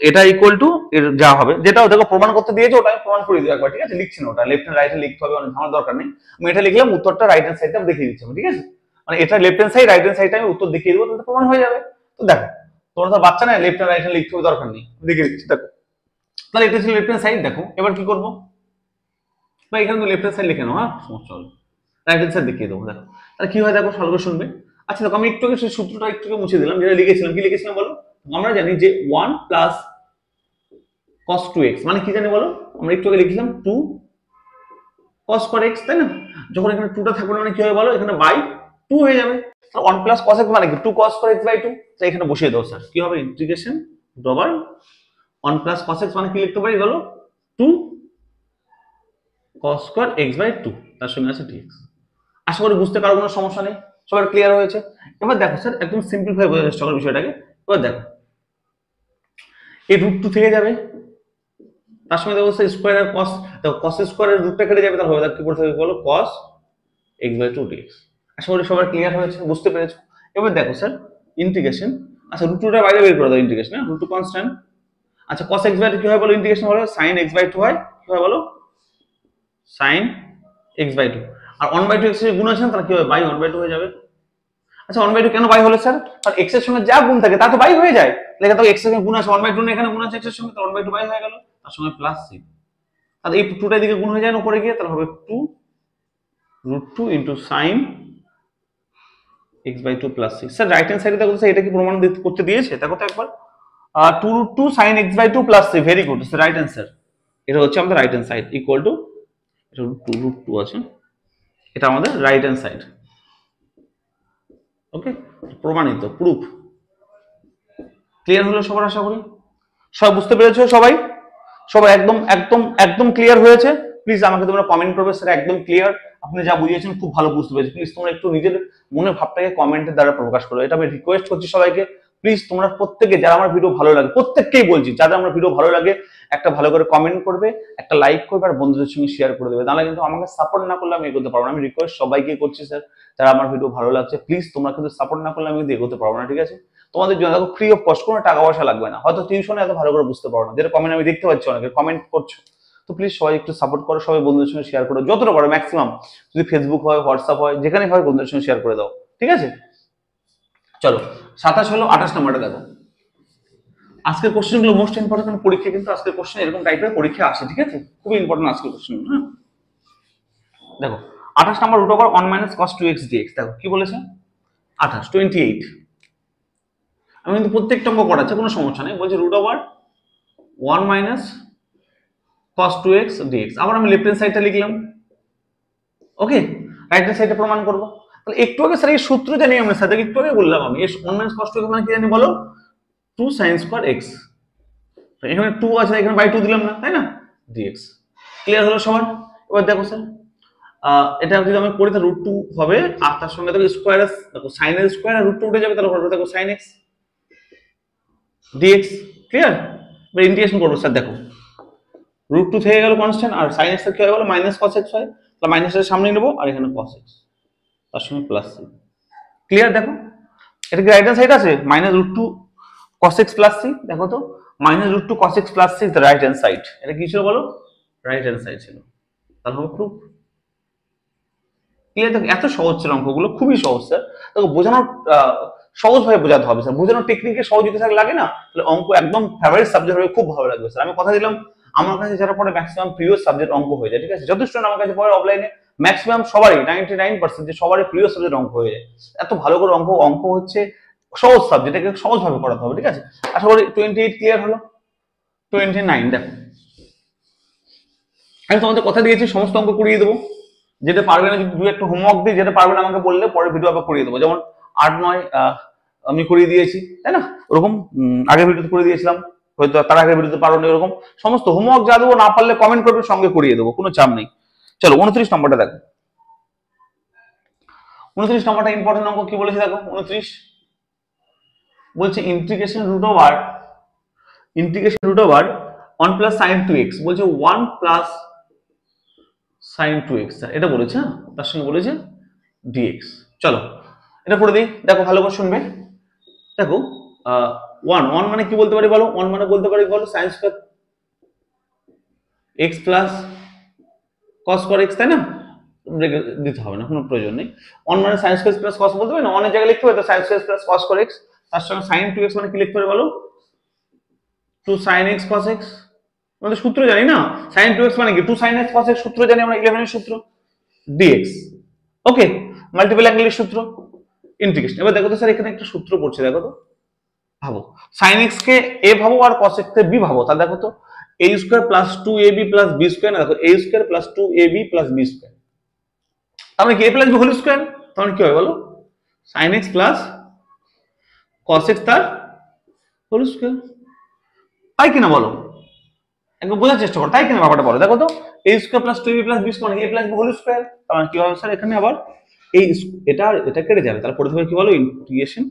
Speaker 1: এটা ইকুয়াল টু এর যা হবে, যেটাও দেখো প্রমাণ করতে দিয়েছে, ওটা আমি প্রমাণ করে দিই একবার, ঠিক আছে? লিখছি না, ওটা লেফট হ্যান্ড রাইট হ্যান্ড লিখতে হবে, অনেক আমার দরকার নেই, আমি এটা লিখলাম, উত্তরটা রাইট হ্যান্ড সাইডটা দেখিয়ে দিচ্ছি, ঠিক আছে? মানে এটা left hand side, right hand সাইডটা আমি উত্তর দেখিয়ে দেবো, তাহলে প্রমাণ হয়ে যাবে। তো দেখো তোমরা তো বাচ্চা না, লেফট হ্যান্ড রাইট হ্যান্ড লিখতে হবে, দরকার নেই, দেখিয়ে দিচ্ছি দেখো। তাহলে এটা ছিল লেফট হ্যান্ড সাইড, দেখো এবার কি করবো, বা এখানে তো লেফট হ্যান্ড সাইড লিখে নাও, হ্যাঁ সমস্যা হলো, রাইট হ্যান্ড সাইড দেখিয়ে দেবো, দেখো তাহলে কি হয় দেখো, ভালো করে শুনবে। আচ্ছা দেখো, আমি একটু সেই সূত্রটা একটু মুছে দিলাম, যেটা লিখেছিলাম, কি লিখেছিলাম বলো? আমরা জানি যে 1 প্লাস cos 2x মানে কি জানি বলো, আমরা একটু আগে লিখলাম 2 cos square x, তাই না? যখন এখানে 2টা থাকবে মানে কি হবে বলো, এখানে বাই 2 হয়ে যাবে, তাহলে 1 প্লাস cos x মানে কি 2 cos square x/2, তাই এখানে বসিয়ে দাও স্যার, কি হবে integration root over 1 plus cos x মানে কি লিখতে পারি বলো 2 cos স্কয়ার x বাই 2 তার সঙ্গে আছে dx। আশা করি বুঝতে কারো কোনো সমস্যা নেই, সবার ক্লিয়ার হয়েছে। এবার দেখো স্যার একদম সিম্পলিফাই বোঝার চেষ্টা করো বিষয়টাকে। এবার দেখো এই রুট 2 থেকে যাবে, তার সঙ্গে দেখো স্কয়ার আর cos, দেখো cos স্কয়ারের রুটটা কেটে যাবে, তাহলে হবে কি করতে হবে বলো cos x বাই 2 dx। আশা করি সবার ক্লিয়ার হয়েছে, বুঝতে পেরেছো। এবার দেখো স্যার ইন্টিগ্রেশন, আচ্ছা রুট 2টা বাইরে বের করে দাও ইন্টিগ্রেশন, রুট 2 কনস্ট্যান্ট। আচ্ছা cos x বাই 2 কি হয় বলো ইন্টিগ্রেশন বলো sin x বাই 2 হয়, কি হয় বলো sin x বাই 2, আর 1 বাই 2 x এর গুণ আছে তাহলে কি হবে বাই 1 বাই 2 হয়ে যাবে। আচ্ছা 1 বাই 2 কেন বাই হলো স্যার, কারণ x এর সঙ্গে যা গুণ থাকে তা তো বাই হয়ে যায়, লেখা তো x এর সঙ্গে গুণ আছে 1 বাই 2 না এখানে গুণ আছে x এর সঙ্গে, তাহলে 1 বাই 2 বাই হয়ে গেল, তার সঙ্গে প্লাস c, আর এই 2টা দিকে গুণ হয়ে যায় না উপরে গিয়ে, তাহলে হবে 2 root 2 into sin x by 2 plus c। Sir right hand সাইডে দেখো স্যার এটা কি প্রমাণ করতে দিয়েছে দেখো তো একবার, 2 root 2 sin x by 2 plus c, very good, sir right answer. এটা হচ্ছে আমাদের right hand side equal to, এটা রুট 2 আছে, এটা আমাদের রাইট হ্যান্ড সাইড। ওকে, প্রমাণিত, প্রুফ। ক্লিয়ার হলো সবার আশা করি, সবাই বুঝতে পেরেছো, সবাই সবাই একদম একদম একদম ক্লিয়ার হয়েছে। প্লিজ আমাকে তোমরা কমেন্ট করবে স্যার একদম ক্লিয়ার, আপনি যা বুঝিয়েছেন খুব ভালো বুঝতে পেরেছি। প্লিজ তোমরা একটু নিজের মনের ভাবটাকে কমেন্টের দ্বারা প্রকাশ করো, এটা আমি রিকোয়েস্ট করছি সবাইকে। প্লিজ তোমরা প্রত্যেকে যারা আমার ভিডিও ভালো লাগে, প্রত্যেককেই বলছি যাদের আমার ভিডিও ভালো লাগে একটা ভালো করে কমেন্ট করবে, একটা লাইক করবে, আর বন্ধুদের সঙ্গে শেয়ার করে দেবে, তাহলে কিন্তু আমাকে সাপোর্ট না করলে আমি এগোতে পারবো না। আমি রিকোয়েস্ট সবাইকে করছি স্যার, যারা আমার ভিডিও ভালো লাগছে প্লিজ তোমরা কিন্তু সাপোর্ট না করলে আমি কিন্তু এগোতে পারবো না, ঠিক আছে। তোমাদের জন্য দেখো ফ্রি অফ কস্ট, কোনো টাকা পয়সা লাগবে না, হয়তো টিউশনে এত ভালো করে বুঝতে পারো না, যেটা কমেন্ট আমি দেখতে পাচ্ছি অনেকে কমেন্ট করছো, তো প্লিজ সবাই একটু সাপোর্ট করো, সবাই বন্ধুদের সঙ্গে শেয়ার করো যতটা পারো ম্যাক্সিমাম, যদি ফেসবুক হয় হোয়াটসঅ্যাপ হয় যেখানে হয় বন্ধুদের সঙ্গে শেয়ার করে দাও, ঠিক আছে। চলো 27 হলো, 28 নম্বরটা দেখো। আজকের কোশ্চেনগুলো মোস্ট ইম্পর্টেন্ট পরীক্ষা, কিন্তু আজকের কোশ্চেন এরকম টাইপের পরীক্ষা আসে, ঠিক আছে, খুবই ইম্পর্টেন্ট আজকের কোশ্চেন। হ্যাঁ দেখো 28 number root over 1 minus cos 2x dx, দেখো কি বলেছে 28 28। আমি কিন্তু প্রত্যেকটা অঙ্ক করাচ্ছি, কোনো সমস্যা নেই, বলছে root over 1 minus cos 2x dx, আবার আমি লেফট হ্যান্ড সাইডটা লিখলাম, ওকে, রাইট হ্যান্ড সাইডে প্রমাণ করব। তাহলে একটু আগে স্যার এই সূত্র জানি আমরা, স্যার একটু আগে বললাম আমি, 1 মাইনাস cos 2x মানে কি জানি বলো 2 sin স্কয়ার x, এখানে 2 আছে এখানে বাই 2 দিলাম না, তাই না, dx। ক্লিয়ার হলো সবার। এবার দেখো স্যার এটা যদি আমি করি তাহলে রুট 2 হবে, আর তার সঙ্গে দেখো স্কয়ার, দেখো sin এর স্কয়ার আর রুট 2 উঠে যাবে, তাহলে হবে দেখো sin x dx। ক্লিয়ার, এবার ইন্টিগ্রেশন করব স্যার, দেখো রুট 2 থেকে গেল কনস্ট্যান্ট, আর sin x এর কি হয় বলো মাইনাস cos x হয়, তাহলে মাইনাস এর সামনে নেব, আর এখানে cos x তার সঙ্গে প্লাস c। ক্লিয়ার, দেখো এটা কি রাইট হ্যান্ড সাইড আছে, minus root 2 cos x plus c, দেখো তো minus root 2 cos x plus c the right hand side, এটা কি ছিল বলো রাইট হ্যান্ড সাইড ছিল, তাহলে হবে প্রুফ। ক্লিয়ার, দেখো এত সহজ ছিল অঙ্কগুলো, খুবই সহজ স্যার, দেখো বোঝানোর সহজভাবে বোঝাতে হবে স্যার, বোঝানোর টেকনিকে সহজ যদি থাকে লাগে না, তাহলে অঙ্ক একদম ফেভারিট সাবজেক্ট হবে, খুব ভালো লাগবে স্যার। আমি কথা দিলাম আমার কাছে যারা পড়ে ম্যাক্সিমাম প্রিয় সাবজেক্ট অঙ্ক হয়ে যায়, ঠিক আছে, যত স্টুডেন্ট আমার কাছে পড়ে অফলাইনে ম্যাক্সিমাম সবারই 99% যে সবারই প্রিয় সাবজেক্ট অঙ্ক হয়ে যায়, এত ভালো করে অঙ্ক, অঙ্ক হচ্ছে সহজ সাবজেক্ট, এটাকে সহজভাবে পড়াতে হবে, ঠিক আছে। আশা করি 28 ক্লিয়ার হলো। 29 দেখো, আমি তোমাদের কথা দিয়েছি সমস্ত অঙ্ক করিয়ে দেবো, যেটা পারবে না যদি দু একটা হোমওয়ার্ক দিই, যেটা পারবে না আমাকে বললে পরে ভিডিও আবার করিয়ে দেবো, যেমন 8 9 আমি করিয়ে দিয়েছি, তাই না, ওরকম আগের ভিডিওতে করে দিয়েছিলাম, হয়তো তার আগের ভিডিওতে পারো না, এরকম সমস্ত হোমওয়ার্ক যা দেবো না পারলে কমেন্ট করবে, সঙ্গে করিয়ে দেবো, কোনো চাপ নেই। চলো 29 নম্বরটা দেখো, 29 নম্বরটা ইম্পর্টেন্ট অঙ্ক, কি বলেছে দেখো 29 বলছে integration root over 1 plus sin 2x, বলছে 1 প্লাস sin 2x, এটা বলেছে, তার সঙ্গে বলেছে dx। চলো এটা করে দিই, দেখো ভালো করে শুনবে, দেখো 1 মানে কি বলতে পারি বলো, 1 মানে বলতে পারি বলো sin square x plus cos square x, তাই না, দিতে হবে না, কোনো প্রয়োজন নেই। 1 মানে sin স্কয়ার প্লাস cos বলতে পারি না, অনেক জায়গায় লিখতে পারি তো sin square plus cos square x, তার সঙ্গে sin 2x মানে কি লিখতে পারি বলো 2 sin x cos x, আমাদের সূত্র জানি না, sin 2x মানে কি 2 sin x cos x, সূত্র জানি আমরা 11 এর সূত্র dx, ওকে, মাল্টিপল অ্যাঙ্গেলের সূত্র, ইন্টিগ্রেশন। এবার দেখো তো স্যার এখানে একটা সূত্র পড়ছে, দেখো তো, ভাবো sin x কে a ভাবো আর cos x কে b ভাবো, তাহলে দেখো তো a square plus 2ab plus b square, না দেখো a square plus 2ab plus b square, তাহলে কি a plus b whole square, তাহলে কি হবে বলো sin x plus cos x তার হোল স্কয়ার, তাই কিনা বলো, একটু বোঝার চেষ্টা করো, তাই কিনা ব্যাপারটা বলো। দেখো তো a square plus 2ab plus b square a plus b whole square, তার মানে কি হবে স্যার এখানে আবার এই এটা কেটে যাবে, তাহলে পড়ে থাকবে কি বলো integration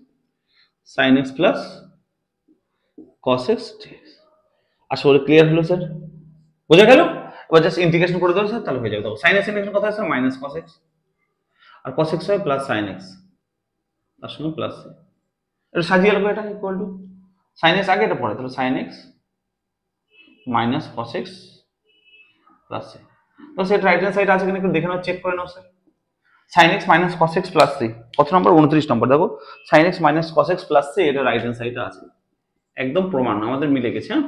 Speaker 1: sin x plus cos x dx। আশা করি ক্লিয়ার হলো স্যার, বোঝা গেল। এবার জাস্ট ইন্টিগ্রেশন করে দাও স্যার, তাহলে হয়ে যাবে। দেখো sin x ইন্টিগ্রেশন কত আছে মাইনাস cos x, আর cos x হয় প্লাস sin x, তার সঙ্গে প্লাস এটা সাজিয়ে রাখবো, এটা ইকুয়াল টু sin x আগে এটা পড়ে, তাহলে sin x minus cos x plus c। তো সেটা রাইট হ্যান্ড সাইড আছে কিনা একটু দেখে নাও, চেক করে নাও sir. sin x minus cos x plus c কত নম্বর 29 নম্বর। দেখো sin x minus cos x plus c এটা রাইট হ্যান্ড সাইডে আছে, একদম প্রমাণ আমাদের মিলে গেছে। হ্যাঁ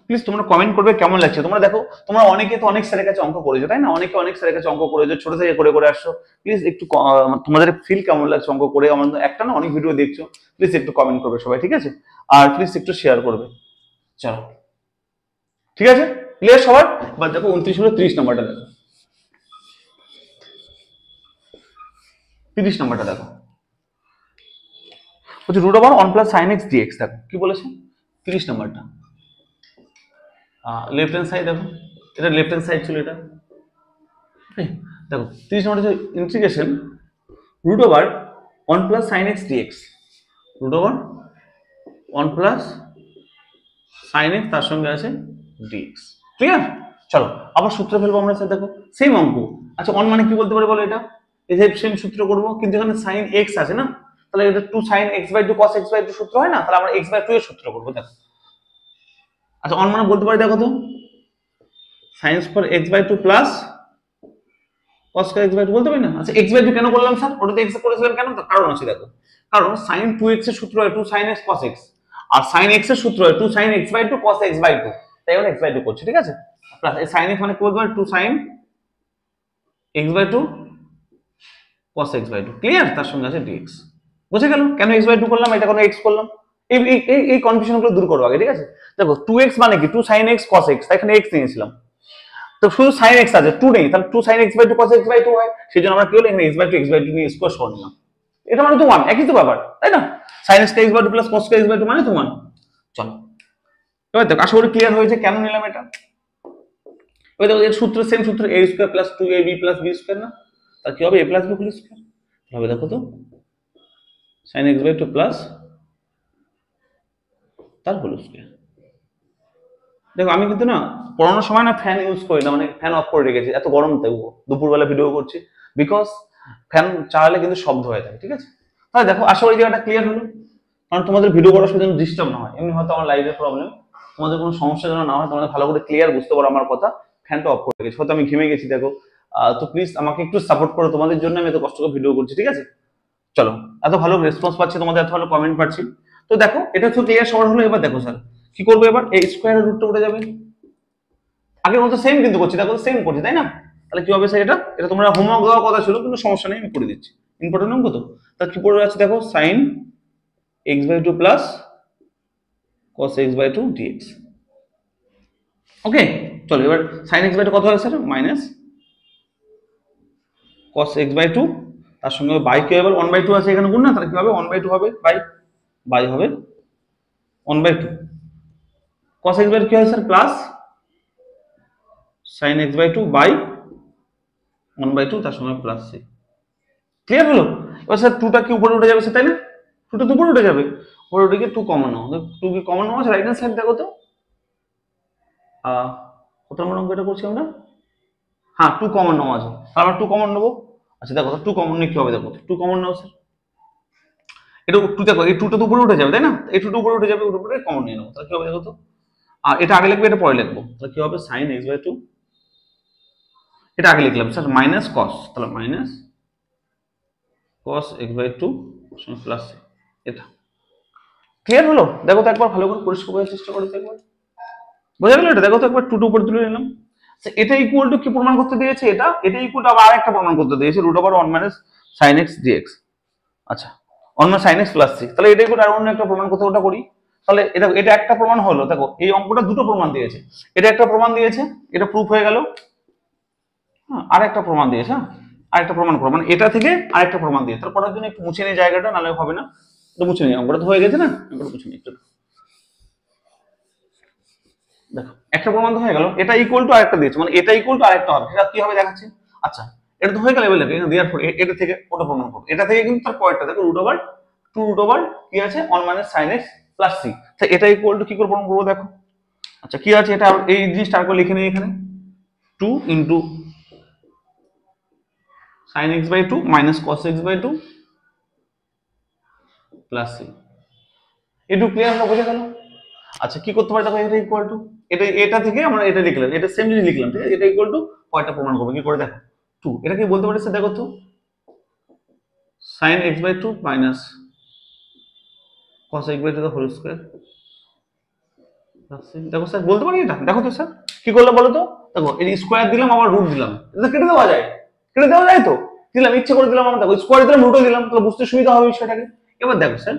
Speaker 1: প্লিজ তোমরা কমেন্ট করবে কেমন লাগছে। তোমরা দেখো তোমরা অনেকে তো অনেক স্যারের কাছে অঙ্ক করেছো তাই না, অনেকে অনেক স্যারের কাছে অঙ্ক করেছো, ছোট থেকে করে করে আসছো। প্লিজ একটু তোমাদের ফিল কেমন লাগছে অঙ্ক করে, আমার একটা না অনেক ভিডিও দেখছো, প্লিজ একটু কমেন্ট করবে সবাই, ঠিক আছে? আর প্লিজ একটু শেয়ার করবে। চলো ঠিক আছে, ক্লিয়ার সবার। এবার দেখো 29 হলো 30 নম্বরটা দেখো, 30 নম্বরটা দেখো হচ্ছে root over 1 plus sin x dx। দেখো কি বলেছে 30 নম্বরটা, লেফট হ্যান্ড সাইড দেখো, এটা লেফট হ্যান্ড সাইড ছিল এটা। দেখো 30 নম্বর হচ্ছে integration root over 1 plus sin x dx, root over 1 plus sin x তার সঙ্গে আছে dx। ক্লিয়ার? চলো আবার সূত্র ফেলবো আমরা স্যার। দেখো সেম অঙ্ক। আচ্ছা 1 মানে কি বলতে পারি বলো, এটা এই যে সেম সূত্র করব, কিন্তু এখানে sin x আছে না, তাহলে এটা 2 sin x/2 cos x/2 সূত্র হয় না, তাহলে আমরা x/2 এর সূত্র করব। দেখো আচ্ছা 1 মানে বলতে পারি দেখো তো sin square x/2 plus cos square x/2 বলতে পারি না। আচ্ছা x/2 কেন করলাম স্যার, ওটাতে x করেছিলাম কেন, তো কারণ আছে দেখো, কারণ sin 2x এর সূত্র হয় 2 sin x cos x, আর sin x এর সূত্র হয় 2 sin x/2 cos x/2, তাই আমরা x/2 করছি, ঠিক আছে? প্লাস এই sin x মানে কি বলতে পারি 2 sin x/2 cos x/2। Clear? তার সঙ্গে আছে dx। বুঝে গেল কেন x/2 করলাম, এটা কোনো x করলাম। এই এই কনফিউশনগুলো দূর করো আগে, ঠিক আছে? দেখো 2x মানে কি 2 sin x cos x, তাই এখানে x নিয়েছিলাম, তো শুধু sin x আছে 2 নেই, তাহলে 2 sin x/2 cos x/2 হয়, সেজন্য আমরা কি হলো এখানে x/2 নিয়ে স্কয়ার সহ নিলাম। এটা মানে তো 1, একই তো ব্যাপার তাই না? sin x/2 plus cos x/2 মানে তো 1। চলো এবার দেখো আশা করি ক্লিয়ার হয়েছে কেন নিলাম এটা। এবার দেখো এর সূত্র সেম সূত্র a square plus 2ab plus b square না, তার কি হবে a plus b whole square হবে। দেখো তো sin x/2 প্লাস তার হোল স্কয়ার। দেখো আমি কিন্তু না পড়ানোর সময় না ফ্যান ইউজ করি না, মানে ফ্যান অফ করে রেখেছি, এত গরম তাই দুপুরবেলা ভিডিও করছি, বিকজ ফ্যান চালালে কিন্তু শব্দ হয়ে থাকে, ঠিক আছে? তাহলে দেখো আশা করি জায়গাটা ক্লিয়ার হলো, কারণ তোমাদের ভিডিও করার সময় যেন ডিস্টার্ব না হয়, এমনি হয়তো আমার লাইভের প্রবলেম, তোমাদের কোনো সমস্যা যেন না হয়, তোমাদের ভালো করে ক্লিয়ার বুঝতে পারো আমার কথা। ফ্যানটা অফ করে রেখেছি, হয়তো আমি ঘেমে গেছি দেখো, তো প্লিজ আমাকে একটু সাপোর্ট করো, তোমাদের জন্য আমি এত কষ্ট করে ভিডিও করছি, ঠিক আছে? চলো এত ভালো রেসপন্স পাচ্ছি, তোমাদের এত ভালো কমেন্ট পাচ্ছি, তো দেখো এটা তো ক্লিয়ার সবার হলো। এবার দেখো স্যার কি করবো, এবার এই স্কোয়ারের রুটটা উঠে যাবে, আগের মতো সেম কিন্তু করছি, দেখো সেম করছি তাই না? তাহলে কি হবে স্যার, এটা এটা তোমরা হোমওয়ার্ক দেওয়ার কথা ছিল, কিন্তু সমস্যা নেই আমি করে দিচ্ছি, ইম্পর্টেন্ট অঙ্ক তো। তাহলে কি পড়ে আছে দেখো sin x/2 plus cos x/2 dx। ওকে চলো এবার sin x/2 কত হবে স্যার মাইনাস cos x/2, তার সঙ্গে বাই কি হবে 1/2 আছে এখানে গুণ না, তাহলে কি হবে 1/2 হবে বাই হবে 1/2 cos x/2 কি হয় sir plus sin x/2 by 1/2 তার সঙ্গে প্লাস c। ক্লিয়ার হলো? এবার স্যার 2টা কি উপরে উঠে যাবে স্যার তাই না, 2টা তো উপরে উঠে যাবে, উপরে উঠে গিয়ে 2 কমন নাও, 2 কি কমন নাও আছে রাইট হ্যান্ড সাইড দেখো তো, কত নম্বর অঙ্ক এটা করছি আমরা, হ্যাঁ 2 কমন নাও আছে, তাহলে আমরা 2 কমন নেবো। আচ্ছা দেখো 2 কমন নিয়ে কি হবে, দেখো 2 কমন নাও স্যার, এটা 2 দেখো এই 2টা তো উপরে উঠে যাবে তাই না, এই 2টা উপরে উঠে যাবে, উপরে কমন নিয়ে নেবো, তাহলে কি হবে দেখো তো, আর এটা আগে লিখবে এটা পরে লিখবো, তাহলে কি হবে sin x/2, এটা আগে লিখলাম স্যার মাইনাস cos, তাহলে মাইনাস cos x/2 প্লাস এটা। ক্লিয়ার হলো? দেখো তো একবার ভালো করে পরিষ্কার করার চেষ্টা করো তো একবার, বোঝা গেল? এটা দেখো তো একবার 2 উপরে তুলে নিলাম, এটা ইকুয়াল টু কি প্রমাণ করতে দিয়েছে, এটা ইকুয়াল টু আবার আরেকটা প্রমাণ করতে দিয়েছে √1 - sin x dx। আচ্ছা 1 - sin x প্লাস c, তাহলে এটা ইকুয়াল আর অন্য একটা প্রমাণ করতে, ওটা করি। তাহলে এটা একটা প্রমাণ হলো, দেখো এই অঙ্কটা দুটো প্রমাণ দিয়েছে, এটা একটা প্রমাণ দিয়েছে, এটা প্রুফ হয়ে গেল, হ্যাঁ আরেকটা প্রমাণ দিয়েছে, হ্যাঁ আরেকটা প্রমাণ করো, মানে এটা থেকে আরেকটা প্রমাণ দিয়ে, তারপর জন্য একটু মুছে নিয়ে জায়গাটা, নাহলে হবে না। তো মুছে নিই, অঙ্কটা তো হয়ে গেছে না, অঙ্কটা মুছে নিই একটু। দেখো একটা প্রমাণ তো হয়ে গেল, এটা ইকুয়াল টু আরেকটা দিয়েছে, মানে এটা ইকুয়াল টু আরেকটা হবে, সেটা কি হবে দেখাচ্ছি। আচ্ছা এটা তো হয়ে গেল, এবার দেওয়ার পরে এটা থেকে ওটা প্রমাণ করবো, এটা থেকে কিন্তু তার পরেরটা দেখো root over two root over কি আছে 1 minus sine x plus c, তো এটা ইকুয়াল টু কি করে প্রমাণ করবো দেখো। আচ্ছা কি আছে এটা, এই জিনিসটা আর করে লিখে নিই এখানে, 2 into sine x by 2 minus cos x by 2 plus c. একটু ক্লিয়ার হলো, বোঝা গেল। আচ্ছা কি করতে পারি দেখো, এটা ইকুয়াল টু এটা থেকে আমরা এটা লিখলাম, এটা সেম জিনিস লিখলাম, ঠিক আছে, এটা ইকুয়াল টু পরেরটা প্রমাণ করবো কি করে দেখো। 2 এটা কি বলতে পারিস দেখো তো, sin x by 2 minus cos x by 2 the whole square। দেখো স্যার বলতে পারি এটা, দেখো তো স্যার কি করলাম বলো তো, দেখো এই স্কোয়ার দিলাম আবার রুট দিলাম, এটা কেটে দেওয়া যায়, কেটে দেওয়া যায় তো, দিলাম ইচ্ছে করে দিলাম আমরা, দেখো স্কোয়ার দিলাম রুটও দিলাম, তাহলে বুঝতে সুবিধা হবে বিষয়টাকে। এবার দেখো স্যার,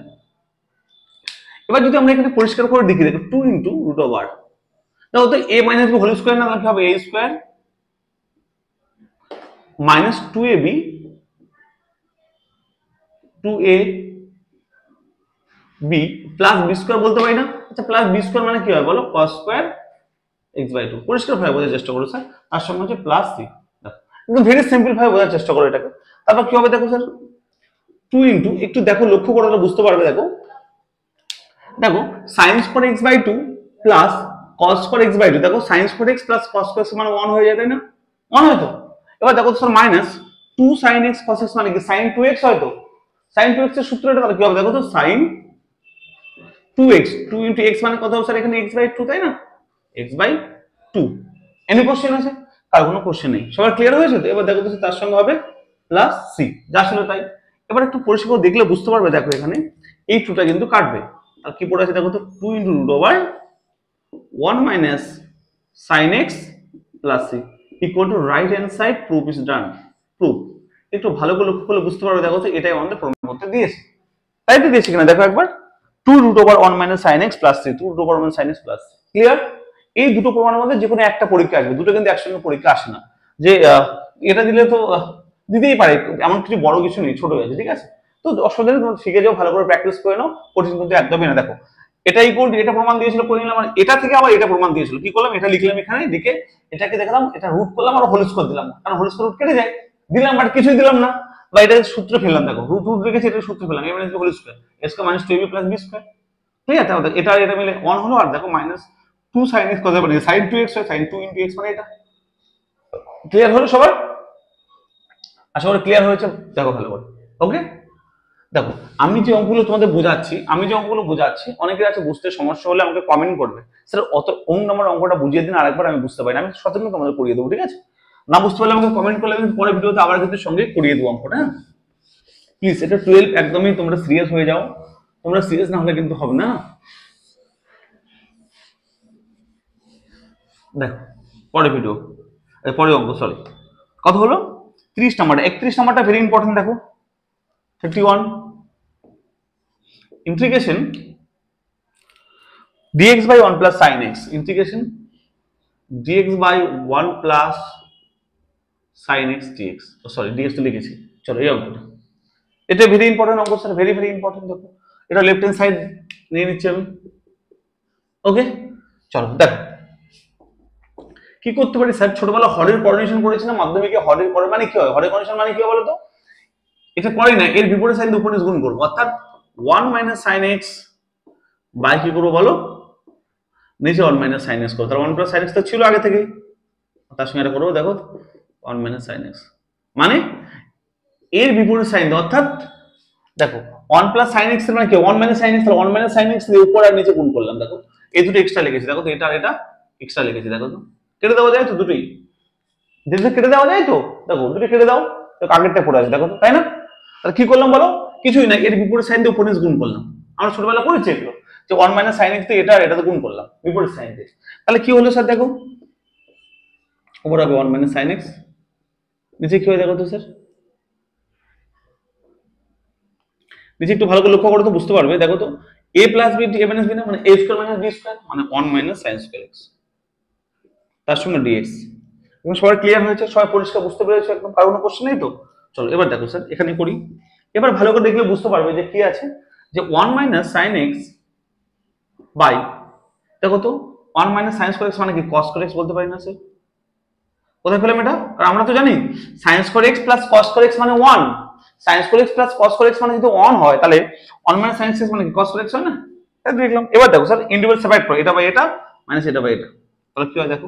Speaker 1: এবার যদি আমরা এখানে পরিষ্কার করে দেখি, দেখো 2 ইন্টু রুট ওভার, দেখো তো a minus b whole square না, কি হবে a square minus 2ab 2a b plus b square বলতে পারি না। আচ্ছা প্লাস বি স্কোয়ার মানে কি হয় বলো, cos স্কোয়ার x বাই 2, পরিষ্কার ভাবে বোঝার চেষ্টা করো স্যার, তার সঙ্গে হচ্ছে প্লাস সি, একদম ভেরি সিম্পল ভাবে বোঝার চেষ্টা করো এটাকে। তারপর কি হবে দেখো স্যার, 2 ইন্টু একটু দেখো লক্ষ্য করে বুঝতে পারবে, দেখো দেখো sin square x by 2 plus cos square x by 2, দেখো sin square x plus cos square x মানে 1 হয়ে যায় তাই না, 1 হয় তো। এবার দেখো sir minus 2 sin x cos x মানে কি sin 2x হয় তো, sin 2x এর সূত্রটা তাহলে কি হবে দেখো তো, sin 2x 2 ইনটু x মানে কত হবে স্যার এখানে x বাই 2 তাই না, x বাই 2। এনি কোশ্চেন আছে, তার কোনো কোশ্চেন নেই, সবার ক্লিয়ার হয়েছে তো। এবার দেখো তো তার সঙ্গে হবে প্লাস সি, যা ছিল তাই। এবার একটু পরিষ্কার দেখলে বুঝতে পারবে, দেখো এখানে এই 2টা কিন্তু কাটবে, আর কি পড়ে আছে দেখো তো, 2 into root over 1 minus sin x plus c equal to right hand side proof is done. Proof একটু ভালো করে লক্ষ্য করলে বুঝতে পারবে, দেখো তো এটাই আমাদের প্রমাণ করতে দিয়েছে, তাই তো দিয়েছে কিনা দেখো একবার, 2 root over 1 minus sin x plus 3 2 root over 1 sin x plus clear. এই দুটো প্রমাণের মধ্যে যে কোনো একটা পরীক্ষা আসবে, দুটো কিন্তু একসঙ্গে পরীক্ষা আসে না, যে এটা দিলে তো দিতেই পারে, এমন কিছু বড় কিছু নেই, ছোট হয়েছে, ঠিক আছে। তো অসুবিধা নেই, তোমরা শিখে যাও, ভালো করে প্র্যাকটিস করে নাও, কঠিন কিন্তু একদমই না। দেখো এটা ইকুয়াল টু এটা প্রমাণ দিয়েছিল করে নিলাম, এটা থেকে আবার এটা প্রমাণ দিয়েছিল, কি করলাম এটা লিখলাম এখানে, লিখে এটাকে দেখলাম, এটা রুট করলাম আর হোল স্কয়ার দিলাম, কারণ হোল স্কয়ার রুট কেটে যায়, দিলাম বাট কিছুই দিলাম না, বা এটা সূত্র ফেললাম, দেখো রুট রুট রেখেছি, এটা সূত্র ফেললাম, a minus b whole square a square minus 2ab plus b square, ঠিক আছে। তাহলে এটা এটা মিলে 1 হলো, আর দেখো মাইনাস 2 sin x কত মানে sin 2x হয়, sin 2 into x মানে এটা। ক্লিয়ার হলো সবার, আশা করি ক্লিয়ার হয়েছে, দেখো ভালো করে ওকে। দেখো আমি যে অঙ্কগুলো তোমাদের বোঝাচ্ছি, অনেকের আছে বুঝতে সমস্যা হলে আমাকে কমেন্ট করবে, স্যার অত অঙ্ক নম্বর অঙ্কটা বুঝিয়ে দিন, আরেকবার আমি বুঝতে পারি না, আমি সচেতন তোমাদের করিয়ে দেবো, ঠিক আছে। না বুঝতে পারলে আমাকে কমেন্ট করলে আমি পরের ভিডিওতে আবার কিন্তু সঙ্গে করিয়ে দেবো অঙ্কটা, হ্যাঁ প্লিজ। এটা 12 একদমই তোমরা সিরিয়াস হয়ে যাও, তোমরা সিরিয়াস না হলে কিন্তু হবে না। দেখো পরের ভিডিও, পরের অঙ্ক, সরি কত হলো 30 নাম্বারটা, 31 নাম্বারটা ভেরি ইম্পর্টেন্ট, দেখো 51 integration dx by 1 plus sin x, integration dx by 1 plus sin x dx, sorry dx তো লিখেছি, চলো এই অঙ্কটা, এটা ভেরি ইম্পর্টেন্ট অঙ্ক স্যার, ভেরি ভেরি ইম্পর্টেন্ট। দেখো এটা লেফট হ্যান্ড সাইড নিয়ে নিচ্ছি আমি, ওকে চলো দেখো কি করতে পারি স্যার। ছোটবেলা হরের কোঅর্ডিনেশন করেছি না মাধ্যমিকে, হরের পরে মানে কি হয়, হরের কোঅর্ডিনেশন মানে কি হয় বলো তো, এটা করি না, এর বিপরীত সাইন দিয়ে উপর নিচ গুণ করবো, অর্থাৎ 1 minus sin x বাই কি করবো বলো, নিচে 1 minus sin x করবো, তার 1 plus sin x তো ছিল আগে থেকে, তার সঙ্গে এটা করবো, দেখো 1 minus sin x মানে এর বিপরীত সাইন দিয়ে, অর্থাৎ দেখো 1 plus sin x এর মানে কি 1 minus sin x, তাহলে 1 minus sin x দিয়ে উপর আর নিচে গুণ করলাম, দেখো এই দুটো এক্সট্রা লিখেছি, দেখো তো এটা আর এটা এক্সট্রা লিখেছি, দেখো তো কেটে দেওয়া যায় তো, দুটোই কেটে দেওয়া যায় তো, দেখো দুটো কেটে দাও, তো আগেরটা পড়ে আছে দেখো তো, তাই না। তাহলে কি করলাম বলো, কিছুই না, এর বিপরীত সাইন দিয়ে উপর নিচ গুণ করলাম, আমরা ছোটবেলা করেছি এগুলো, যে 1 minus sin x দিয়ে এটা আর এটাতে গুণ করলাম বিপরীত সাইন দিয়ে, তাহলে কি হলো স্যার দেখো, উপর হবে 1 minus sin x, নিচে কি হয় দেখো তো স্যার, নিচে একটু ভালো করে লক্ষ্য করো তো বুঝতে পারবে, দেখো তো a plus b a minus b না, মানে a square minus b square মানে 1 minus sin স্কয়ার x, তার সঙ্গে dx। এবং সবাই ক্লিয়ার হয়েছে, সবাই পরিষ্কার বুঝতে পেরেছে একদম, কারণ কোশ্চেন নেই তো। চলো এবার দেখো স্যার এখানে করি, এবার ভালো করে দেখলে বুঝতে পারবে যে কি আছে, যে 1 মাইনাস সাইন এক্স বাই, দেখো তো 1 মাইনাস সাইন স্কয়ার এক্স মানে কি কস স্কয়ার এক্স বলতে পারি না স্যার? কোথায় পেলাম এটা? কারণ আমরা তো জানি sine square x plus cos square x মানে 1, sine square x plus cos square x মানে যদি 1 হয় তাহলে 1 মাইনাস সাইন এক্স মানে কি কস স্কয়ার এক্স হয় না? এটা দেখলাম। এবার দেখো স্যার ইন্ডিভিজুয়াল সেপারেট করো, এটা বাই এটা মাইনাস এটা বাই এটা, তাহলে কি হয় দেখো,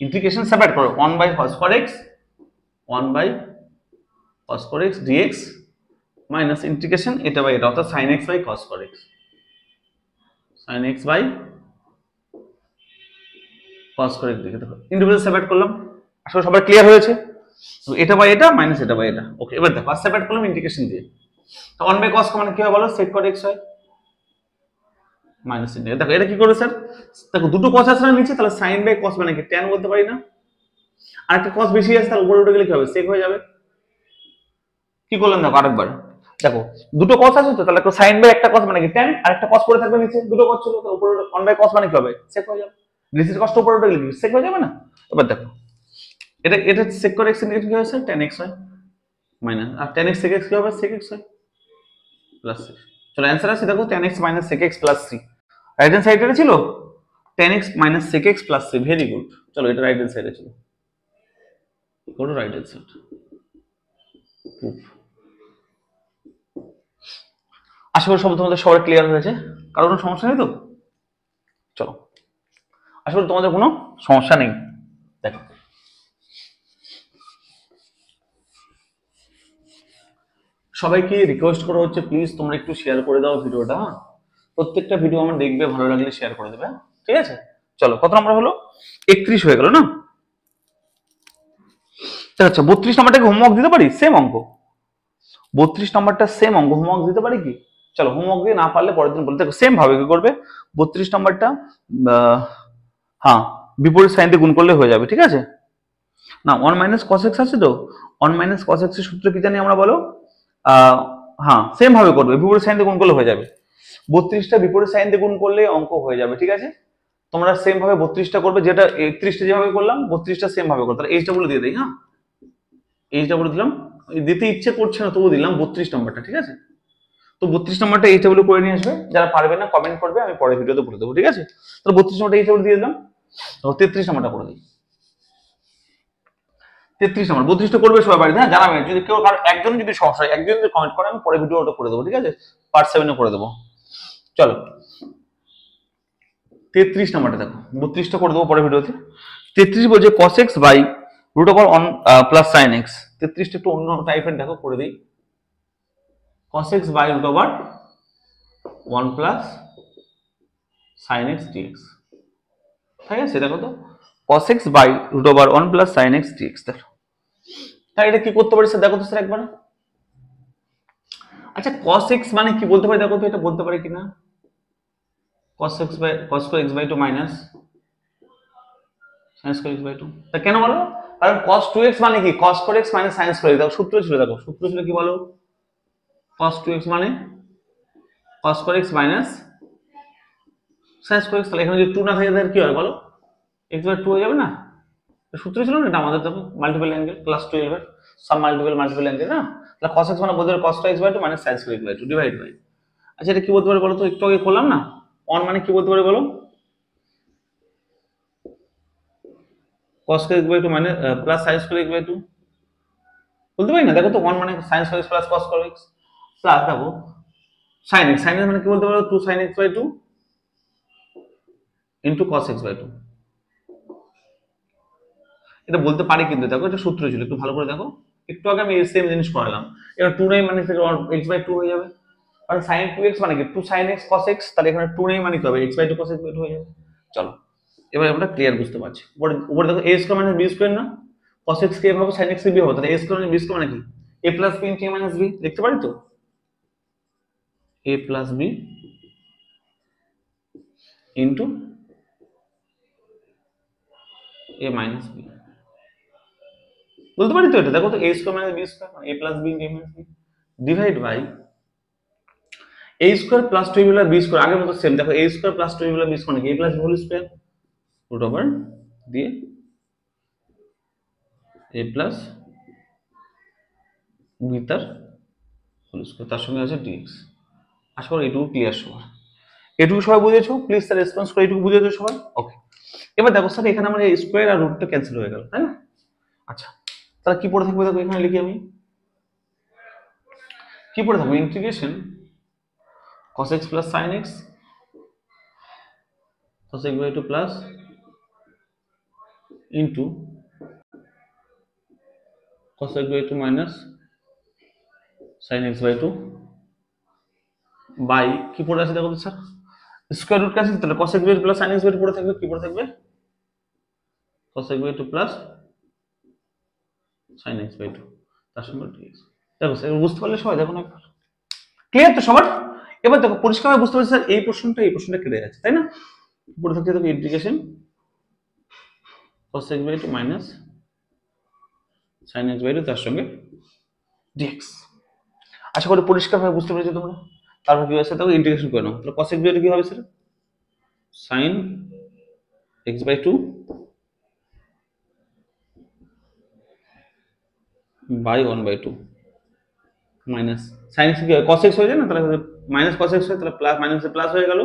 Speaker 1: ইন্টিগ্রেশন সেপারেট করো 1 by cos square x 1 by cos square x dx minus integration এটা বাই এটা অর্থাৎ sin x by cos square x, sin x by cos square x দেখে দেখো ইন্ডিভিজুয়াল সেপারেট করলাম। আসলে সবার ক্লিয়ার হয়েছে? তো এটা বাই এটা মাইনাস এটা বাই এটা, ওকে। এবার দেখো আর সেপারেট করলাম ইন্টিগ্রেশন দিয়ে, তো 1 বাই cos মানে কি হয় বলো, sec cot x হয় মাইনাস ইন্টিগ্রেশন। দেখো এটা কি করবে স্যার, দেখো দুটো cos আছে না নিচে, তাহলে sin বাই cos মানে কি tan বলতে পারি না, আর একটা cos বেশি আছে তাহলে উপরে উঠে গেলে কি হবে, sec হয়ে যাবে। কি করলাম দেখো আরেকবার, দেখো দুটো cos আছে তো তাহলে sin বাই একটা cos মানে কি tan, আর একটা cos পড়ে থাকবে নিচে, দুটো cos ছিল তো উপরে 1 বাই cos মানে কি হবে, sec হয়ে যাবে। নিচের cos উপরে উঠে গেলে কি sec হয়ে যাবে না? এবার দেখো এটা এটা sec cot x ইন্টিগ্রেশন কি হয় স্যার, tan x হয় মাইনাস, আর tan x sec x কি হবে, sec x হয় প্লাস 3। চলো অ্যানসার আছে দেখো tan x minus sec x plus 3, right hand সাইডে ছিল tan x minus sec x plus 3, very good. চলো এটা রাইট হ্যান্ড সাইডে ছিল, go to right hand side. আশা করি সব তোমাদের সবার ক্লিয়ার হয়েছে, কারণ কোনো সমস্যা নেই তো? চলো আশা করি তোমাদের কোনো সমস্যা নেই। দেখো সবাইকে রিকোয়েস্ট করা হচ্ছে প্লিজ তোমরা একটু শেয়ার করে দাও ভিডিওটা, প্রত্যেকটা ভিডিও আমার দেখবে, ভালো লাগলে শেয়ার করে দেবে, ঠিক আছে? চলো কত নম্বর হলো, 31 হয়ে গেল না? আচ্ছা 32 নম্বরটাকে হোমওয়ার্ক দিতে পারি, সেম অঙ্ক 32 নম্বরটা সেম অঙ্ক হোমওয়ার্ক দিতে পারি কি? চলো হোমওয়ার্ক দিয়ে না পারলে পরের দিন বলতে, দেখো সেম ভাবে কি করবে, 32 নম্বরটা হ্যাঁ বিপরীত সাইন দিয়ে গুণ করলে হয়ে যাবে, ঠিক আছে না? 1 মাইনাস cos x আছে তো, 1 মাইনাস cos x এর সূত্র কি জানি আমরা বলো, হ্যাঁ সেম ভাবে করবে, বিপরীত সাইন দিয়ে গুণ করলে হয়ে যাবে। 32টা বিপরীত সাইন দিয়ে গুণ করলে অঙ্ক হয়ে যাবে, ঠিক আছে? তোমরা সেম ভাবে 32টা করবে, যেটা 31টা যেভাবে করলাম 32টা সেম ভাবে করো। তাহলে এইচটা বলে দিয়ে দেই, হ্যাঁ এইচটা বলে দিলাম, দিতে ইচ্ছে করছে না তবু দিলাম 32 নম্বরটা, ঠিক আছে? তো 32 নম্বরটা এইচটা বলে করে নিয়ে আসবে, যারা পারবে না কমেন্ট করবে, আমি পরের ভিডিওতে বলে দেবো, ঠিক আছে? তাহলে 32 নম্বরটা এইচটা বলে দিয়ে দিলাম, 33 নম্বরটা করে দিই। 33 নম্বর 32টা করবে সবাই বাড়িতে, হ্যাঁ জানাবেন যদি কেউ কারো একজন যদি সমস্যা হয়, একজন যদি কমেন্ট করে আমি পরে ভিডিও ওটা করে দেবো, ঠিক আছে? পার্ট 7 এ করে দেবো। চলো 33 নম্বরটা দেখো, 32টা করে দেবো পরে ভিডিওতে। 33 বলছে cos x by root over 1 plus sin x। 33টা একটু অন্য টাইপের দেখো, করে দিই cos x by root over 1 plus sin x dx, ঠিক আছে? দেখো তো cos x by root over 1 plus sin x dx, দেখো তাই এটা কি করতে পারি স্যার, দেখো তো স্যার একবার। আচ্ছা cos x মানে কি বলতে পারি দেখো তো, এটা বলতে পারি কিনা, cos x by cos square x by 2 minus sin square x by 2, তা কেন বলো? কারণ cos 2x মানে কি cos square x minus sin square x, দেখো সূত্র ছিল, দেখো সূত্র ছিল কি বলো, cos 2x মানে cos square x minus sin square x। তাহলে এখানে যদি 2 না থাকে তাহলে কি হয় বলো, x বাই 2 হয়ে যাবে না? সূত্র ছিল না এটা আমাদের, দেখো মাল্টিপল অ্যাঙ্গেল ক্লাস 12 এর সাম মাল্টিপল অ্যাঙ্গেল না? তাহলে cos x মানে বলতে পারি cos x by 2 minus sin square x by 2 divide by, আচ্ছা এটা কি বলতে পারি বলো তো, একটু আগে করলাম না, 1 মানে কি বলতে পারি বলো, cos square x by 2 minus plus sin square x by 2 বলতে পারি না? দেখো তো 1 মানে sin square x plus cos square x plus দেখো sin x, sin x মানে কি বলতে পারো 2 sin x by 2 into cos x by 2, এটা বলতে পারি কিন্তু দেখো এটা সূত্র ছিল, একটু ভালো করে দেখো, একটু আগে আমি এই সেম জিনিস করালাম। এবার 2 নাই মানে x বাই 2 হয়ে যাবে, আর sin 2x মানে কি 2 sin x cos x, তাহলে এখানে 2 নেই মানে কি হবে x by 2 cos x by 2 হয়ে যাবে। চলো এবার আমরা ক্লিয়ার বুঝতে পারছি। উপরে দেখো a square minus b square না, cos x কে এভাবে sin x কে b হবে, তাহলে a square minus b square মানে কি a plus b into a minus b, লিখতে পারি তো a plus b into a minus b, বলতে পারি তো এটা, দেখো তো a square minus b square মানে a plus b into a minus b divide by a square plus 2ab plus b square, আগের মতো সেম দেখো a square plus 2ab plus b square মানে a plus b whole square root over দিয়ে a plus b তার whole square, তার সঙ্গে আছে dx. আশা করি এটুকু ক্লিয়ার সবার। এটুকু সবাই বুঝেছো? প্লিজ স্যার রেসপন্স করে এটুকু বুঝেছো সবাই? ওকে। এবার দেখো স্যার এখানে আমার স্কয়ার আর রুটটা ক্যান্সেল হয়ে গেল, তাই না? আচ্ছা, তাহলে কি পড়ে থাকবে? দেখো এখানে লিখি আমি, কি পড়ে থাকবে? Integration cos x plus sin x cos x by 2 plus into cos x by 2 minus sin x by 2 by কি পড়ে আছে দেখো তো স্যার, স্কয়ার রুট কাছে, তাহলে cos x by 2 plus sin x by 2 পড়ে থাকবে, কি পড়ে থাকবে? cos x by 2 plus sin x by 2 তার সঙ্গে dx। দেখো স্যার বুঝতে পারলে সবাই? দেখো না একবার, ক্লিয়ার তো সবার? এবার দেখো পরিষ্কারভাবে বুঝতে পারছি স্যার এই প্রশ্নটা কেটে যাচ্ছে, তাই না? পড়ে থাকছে দেখো integration cos x by 2 minus sin x by 2 তার সঙ্গে dx। আশা করি পরিষ্কারভাবে বুঝতে পেরেছো তোমরা। তারপর কি হয়েছে দেখো ইন্টিগ্রেশন করে নাও, তাহলে cos x by 2 কি হবে sir? sin x by 2 by 1 by 2 minus sin x কি হয়? cos x হয়ে যায় না, তাহলে মাইনাস cos x হয়, তাহলে প্লাস মাইনাসে প্লাস হয়ে গেল,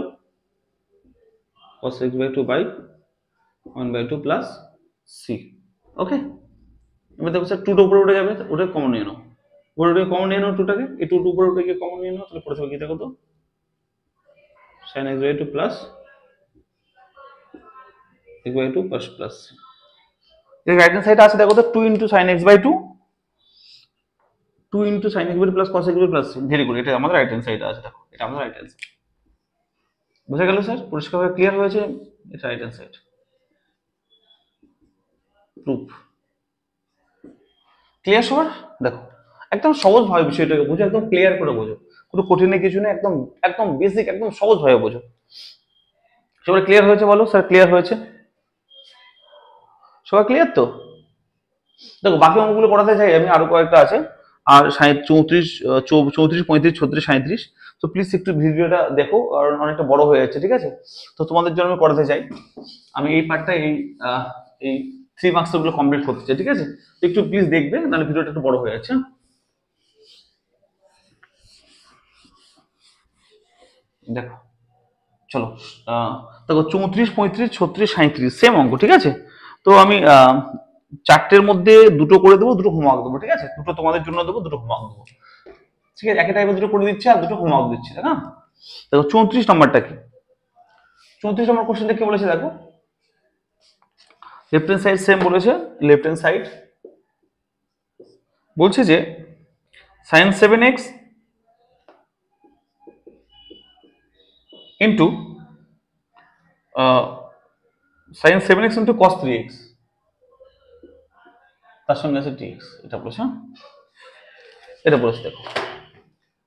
Speaker 1: cos x by 2 by 1 by 2 plus c। ওকে, এবার দেখো স্যার 2 টা উপরে উঠে যাবে, ওটা কমন নিয়ে নাও, উপরে কমন নিয়ে নাও 2 টাকে, এই 2 উপরে উঠে গিয়ে কমন নিয়ে নাও, তাহলে পড়ে থাকবে কি দেখো তো, sin x by 2 plus x by 2 plus c। এর রাইট হ্যান্ড সাইডে আছে দেখো তো 2 into sin x by 2 2 into sin x by 2 plus cos x by 2 plus c। Very good, এটা আমাদের রাইট হ্যান্ড সাইডে আছে, দেখো এটা আমাদের রাইট হ্যান্ড সাইড। বুঝা গেল স্যার? পরিষ্কারভাবে ক্লিয়ার হয়েছে? এটা right hand side. Proof clear সবার? দেখো একদম সহজ ভাবে বিষয়টাকে বুঝো, একদম ক্লিয়ার করে বোঝো, কোনো কঠিন কিছু না, একদম একদম বেসিক, একদম সহজ ভাবে বোঝো। সবার ক্লিয়ার হয়েছে বলো স্যার? ক্লিয়ার হয়েছে সবার? ক্লিয়ার তো? দেখো বাকি অঙ্কগুলো করাতে চাই আমি, আরো কয়েকটা আছে, আর 34 34 35 36 37। তো প্লিজ একটু ভিডিওটা দেখো, কারণ অনেকটা বড় হয়ে যাচ্ছে, ঠিক আছে? তো তোমাদের জন্য আমি করাতে চাই, আমি এই পার্টটা এই 3 মার্কস গুলো কমপ্লিট করতে চাই, ঠিক আছে? একটু প্লিজ দেখবে, নাহলে ভিডিওটা একটু বড় হয়ে যাচ্ছে। দেখো চলো, দেখো 34 35 36 37 সেম অঙ্ক, ঠিক আছে? তো আমি চারটের মধ্যে দুটো করে দেবো, দুটো হোমওয়ার্ক দেবো, ঠিক আছে? দুটো তোমাদের জন্য দেবো, দুটো হোমওয়ার্ক দেবো, ঠিক আছে? একই টাইপের দুটো করে দিচ্ছি আর দুটো হোমওয়ার্ক দিচ্ছি, তাই না? দেখো 34 নম্বরটা কি? 34 নম্বর কোশ্চেনটা কি বলেছে দেখো, লেফট হ্যান্ড সাইড সেম বলেছে, লেফট হ্যান্ড সাইড বলছে যে sin 7x into sin 7x into cos 3x তার সঙ্গে আছে dx, এটা বলেছে, এটা বলেছে। দেখো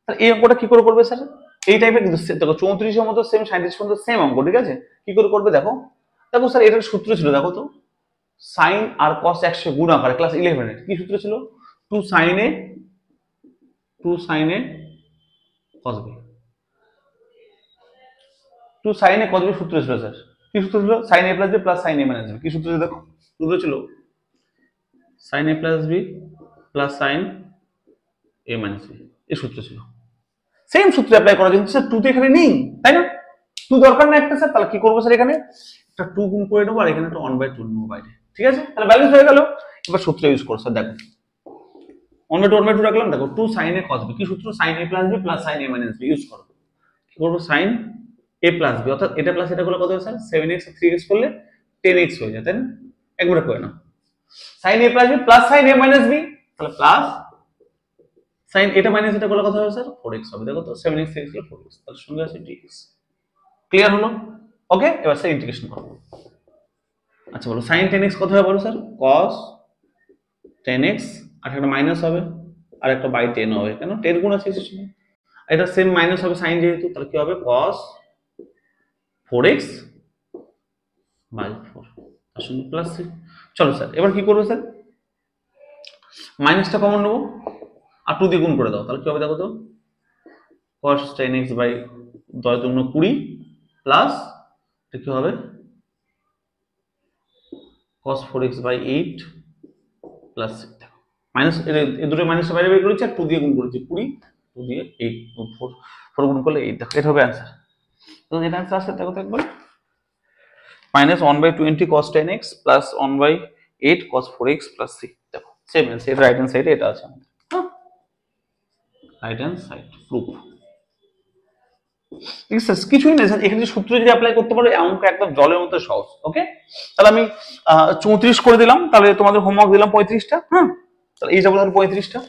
Speaker 1: তাহলে এই অঙ্কটা কি করে করবে স্যার? এই টাইপের কিন্তু দেখো 34 এর মতো সেম 37 পর্যন্ত সেম অঙ্ক, ঠিক আছে? কি করে করবে দেখো, দেখো স্যার এটার সূত্র ছিল দেখো তো, সাইন আর cos একসাথে গুণ আকারে ক্লাস 11 এর কি সূত্র ছিল? 2 sin a cos b, 2 sin a cos b সূত্র ছিল স্যার। কি সূত্র ছিল? sin a plus b plus sin a minus b। কি সূত্র ছিল দেখো? সূত্র ছিল sin a plus b plus sin a minus b, এই সূত্র ছিল। সেম সূত্র অ্যাপ্লাই করা কিন্তু স্যার 2 তো এখানে নেই, তাই না? 2 দরকার না একটা স্যার, তাহলে কি করবো স্যার? এখানে একটা 2 গুণ করে নেবো আর এখানে একটা 1/2 নেবো বাইরে, ঠিক আছে? তাহলে ব্যালেন্স হয়ে গেল। এবার সূত্র ইউজ করো স্যার, দেখো 1/2 রাখলাম, দেখো 2 sin a cos b, কি সূত্র? sin a plus b plus sin a minus b use করো। কি করবো? sin a plus b, অর্থাৎ এটা প্লাস এটা করলে কত হয় স্যার? 7x 3x করলে 10x হয়ে যায়, তাই না? একবারে করে নাও, sin a plus b plus sin a minus b, তাহলে প্লাস sin এটা মাইনাস এটা করলে কত হবে স্যার? 4x হবে। দেখো তো 7x 3x করলে 4x, তাহলে সঙ্গে আছে dx। ক্লিয়ার হলো? ওকে, এবার স্যার ইন্টিগ্রেশন করব। আচ্ছা বলো sin 10x কত হবে বলো স্যার? cos 10x, আর একটা মাইনাস হবে আর একটা বাই 10 হবে, কেন? 10 গুণ আছে এর সঙ্গে, এটা সেম মাইনাস হবে sin যেহেতু, তাহলে কি হবে? cos 4x বাই 4 তার সঙ্গে প্লাস 6। চলো স্যার এবার কি করবো স্যার? মাইনাসটা কমন নেবো আর 2 দিয়ে গুণ করে দাও, তাহলে কি হবে দেখো তো? cos 10x বাই 10 দুগুণ 20 প্লাস এটা কি হবে? cos 4x by 8 plus 6। Minus এই দুটো মাইনাসটা বাইরে বের করেছি আর 2 দিয়ে গুণ করেছি 20 2 দিয়ে 8 4 4 গুণ করলে 8, দেখো এটা হবে অ্যান্সার। তো এটা অ্যান্সার আসছে দেখো তো একবার, -1/20 cos 10x plus 1/8 cos 4x plus 3, দেখো সেম অ্যান্সার, এটা রাইট হ্যান্ড সাইডে এটা আছে আমাদের, রাইট হ্যান্ড সাইড প্রুফ। ঠিক আছে, কিছুই না স্যার, এখানে সূত্র যদি অ্যাপ্লাই করতে পারো অঙ্ক একদম জলের মতো সহজ। ওকে, তাহলে আমি 34 করে দিলাম, তাহলে তোমাদের হোমওয়ার্ক দিলাম 35টা। হ্যাঁ, তাহলে এইচ ডাবল হলো 35টা,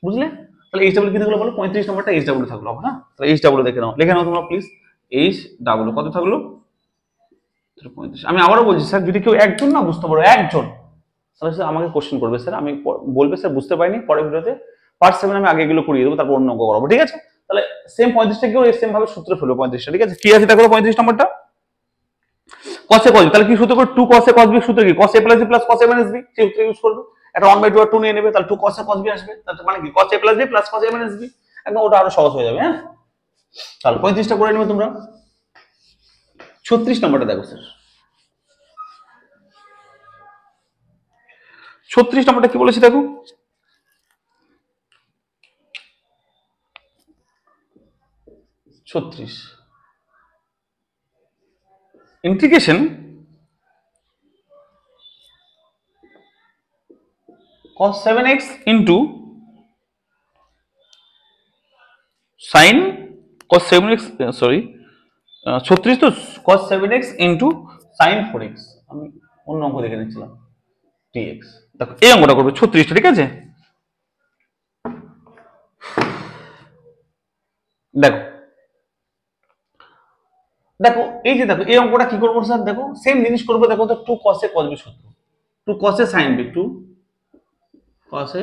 Speaker 1: বুঝলে? তাহলে এইচ ডাবল কি থাকলো বলো, 35 নম্বরটা এইচ ডাবল থাকলো। হ্যাঁ, তাহলে এইচ ডাবল দেখে নাও, লিখে নাও তোমরা প্লিজ, এইচ ডাবল কত থাকলো 35। আমি আবারও বলছি স্যার, যদি কেউ একজন না বুঝতে পারো, একজন, তাহলে স্যার আমাকে কোশ্চেন করবে স্যার, আমি বলবে স্যার বুঝতে পারিনি, পরের ভিডিওতে পার্ট 7 আমি আগে এগুলো করিয়ে দেবো, তারপর অন্য অঙ্ক করাবো, ঠিক আছে? তাহলে সেম 35টা কেউ সেম ভাবে সূত্র ফেলবো 35টা, ঠিক আছে? কি আছে দেখো 35 নম্বরটা, cos a cos b, তাহলে কি সূত্র করে 2 cos a cos b সূত্র কি cos a plus b plus cos a minus b, সেই সূত্র ইউজ করবে। এটা 1/2 আর 2 নিয়ে নেবে, তাহলে 2 cos a cos b আসবে, তার মানে কি cos a plus b plus cos a minus b, একদম ওটা আরো সহজ হয়ে যাবে। হ্যাঁ, তাহলে 35টা করে নেবে তোমরা। 36 নম্বরটা দেখো স্যার, 36 নম্বরটা কি বলেছে দেখো, integration cos 7x into sin cos 7x, sorry 36 তো, cos 7x into sin 4x, আমি অন্য অঙ্ক দেখে নিচ্ছিলাম, dx। দেখো এই অঙ্কটা করবে 36টা, ঠিক আছে? দেখো দেখো এই যে দেখো এই অঙ্কটা কি করবো স্যার, দেখো সেম জিনিস করবো, দেখো তো 2 cos a cos b সূত্র, 2 cos a sin b, 2 cos a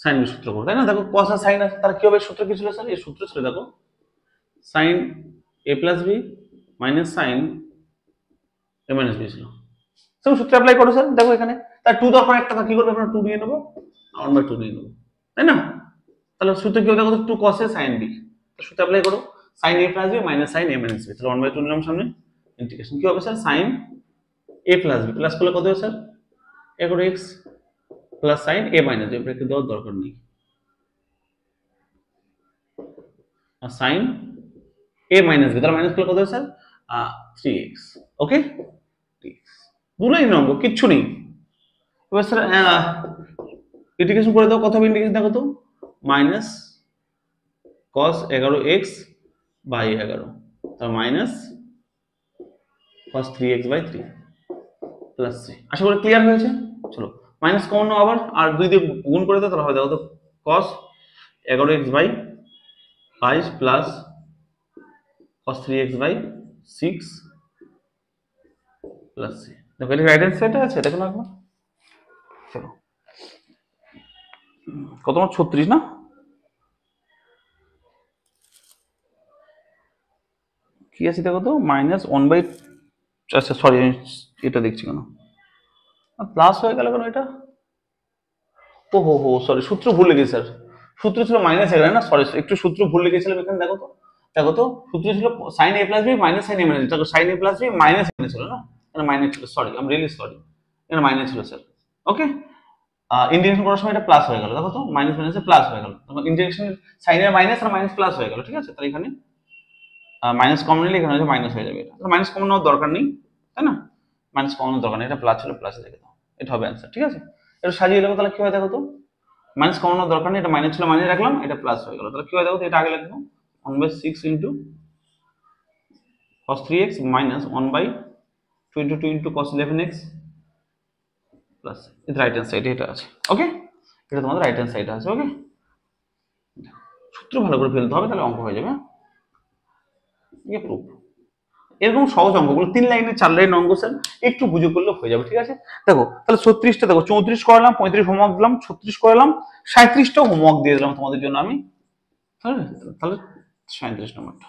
Speaker 1: sin b সূত্র করবো, তাই না? দেখো cos আর sin আছে, তাহলে কি হবে, সূত্র কি ছিল স্যার, এই সূত্র ছিল দেখো sin a plus b minus sin a minus b ছিল, সেম সূত্র অ্যাপ্লাই করো স্যার। দেখো এখানে তার 2 দরকার একটা, কি করবে আমরা 2 নিয়ে নেবো, 1/2 নিয়ে নেবো, তাই না? তাহলে সূত্র কি হবে দেখো, 2 cos a sin b, সূত্র অ্যাপ্লাই করো sin a plus b minus sin a minus b, তাহলে 1/2 নিলাম সামনে, ইন্টিগ্রেশন কি হবে sir, sin a plus b plus করলে কত হবে স্যার, a করে x plus sin a minus b, bracket দেওয়ার দরকার নেই, আর sin a minus b, তাহলে মাইনাস করলে কত হবে স্যার, 3x। ওকে, দুটোই অঙ্ক, কিচ্ছু নেই। এবার স্যার ইন্টিগ্রেশন করে দাও, কত হবে ইন্টিগ্রেশন দেখো তো, মাইনাস cos 11x বাই 11, তার minus cos 3x by 3 plus 3। আশা করি ক্লিয়ার হয়েছে। চলো মাইনাস কমন নাও আবার, আর 2 দিয়ে গুণ করে দাও, তাহলে হবে দেখো তো cos 11x by 22 plus cos 3x by 6 plus 3। দেখো এটা রাইট হ্যান্ড সাইডে আছে, দেখো না একবার। চলো কত নম্বর, 36 না, কি আছে দেখো তো, -1/, আচ্ছা সরি এটা দেখছি কেন, প্লাস হয়ে গেল কেন এটা, ও হো সরি, সূত্র ভুল লিখেছি স্যার, সূত্র ছিল -11 না, সরি একটু সূত্র ভুল লিখেছিলাম এখানে, দেখো তো সূত্র ছিল sin a plus b minus sin a minus b, দেখো sin a plus b minus a ছিল না, এটা মাইনাস ছিল, sorry I am really sorry, এটা মাইনাস ছিল স্যার। ওকে, ইন্টিগ্রেশন করার সময় এটা প্লাস হয়ে গেল, দেখো তো মাইনাস মাইনাসে প্লাস হয়ে গেল, তখন ইন্টিগ্রেশন সাইন এর মাইনাস আর মাইনাস প্লাস হয়ে গেল, ঠিক আছে? তাহলে এখানে মাইনাস কমন নিলে এখানে হচ্ছে মাইনাস হয়ে যাবে, এটা মাইনাস কমন নেওয়ার দরকার নেই, তাই না? মাইনাস কমনের দরকার নেই, এটা প্লাস ছিল প্লাসে রেখে দাও, এটা হবে অ্যান্সার, ঠিক আছে? এটা সাজিয়ে দেবো, তাহলে কি হয় দেখো তো, মাইনাস কমানোর দরকার নেই, এটা মাইনাস ছিল মাইনাস রাখলাম, এটা প্লাস হয়ে গেল, তাহলে কি হয় দেখো তো, এটা আগে লিখবো 1/6 into cos 3x minus 1/2 × 2 into cos 11x plus, এটা রাইট হ্যান্ড সাইডে এটা আছে। ওকে, এটা তোমাদের রাইট হ্যান্ড সাইডে আছে। ওকে, সূত্র ভালো করে ফেলতে হবে, তাহলে অঙ্ক হয়ে যাবে। ये প্রুফ, এরকম সহজ অঙ্কগুলো 3 লাইনে 4 লাইন অঙ্ক স্যার একটু বুঝে করলে হয়ে যাবে, ঠিক আছে? দেখো তাহলে 36টা দেখো, 34 করালাম, 35 হোমওয়ার্ক দিলাম, 36 করালাম, 37টাও হোমওয়ার্ক দিয়ে দিলাম তোমাদের জন্য আমি, তাহলে 37 নম্বরটা।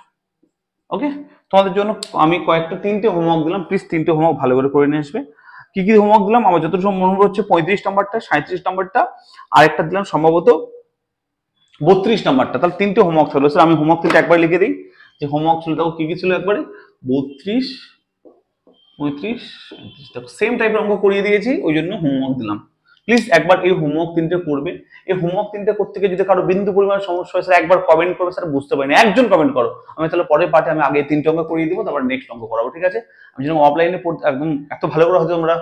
Speaker 1: ওকে, তোমাদের জন্য আমি কয়েকটা 3টে হোমওয়ার্ক দিলাম, প্লিজ 3টে হোমওয়ার্ক ভালো করে করে নিয়ে আসবে। কি কি হোমওয়ার্ক দিলাম আমার যতটুকু মনে হচ্ছে, 35 নম্বরটা, 37 নম্বরটা, আরেকটা দিলাম সম্ভবত 32 নম্বরটা, তাহলে 3টে হোমওয়ার্ক ছিল স্যার। আমি হোমওয়ার্ক 3টা একবার লিখে দিই, যে হোমওয়ার্ক ছিল দেখো কি কি ছিল একবারে, 32, 35, 37, দেখো সেম টাইপের অঙ্ক করিয়ে দিয়েছি, ওই জন্য হোমওয়ার্ক দিলাম। প্লিজ একবার এই হোমওয়ার্ক 3টে করবে। এই হোমওয়ার্ক 3টে করতে গিয়ে যদি কারো বিন্দু পরিমাণ সমস্যা হয় স্যার একবার কমেন্ট করবে, স্যার বুঝতে পারিনি, একজন কমেন্ট করো, আমি তাহলে পরের পার্টে আমি আগে 3টে অঙ্ক করিয়ে দিব, তারপর নেক্সট অঙ্ক করাবো, ঠিক আছে? আমি যেরকম অফলাইনে পড়তে একদম এত ভালো করে হয়তো তোমরা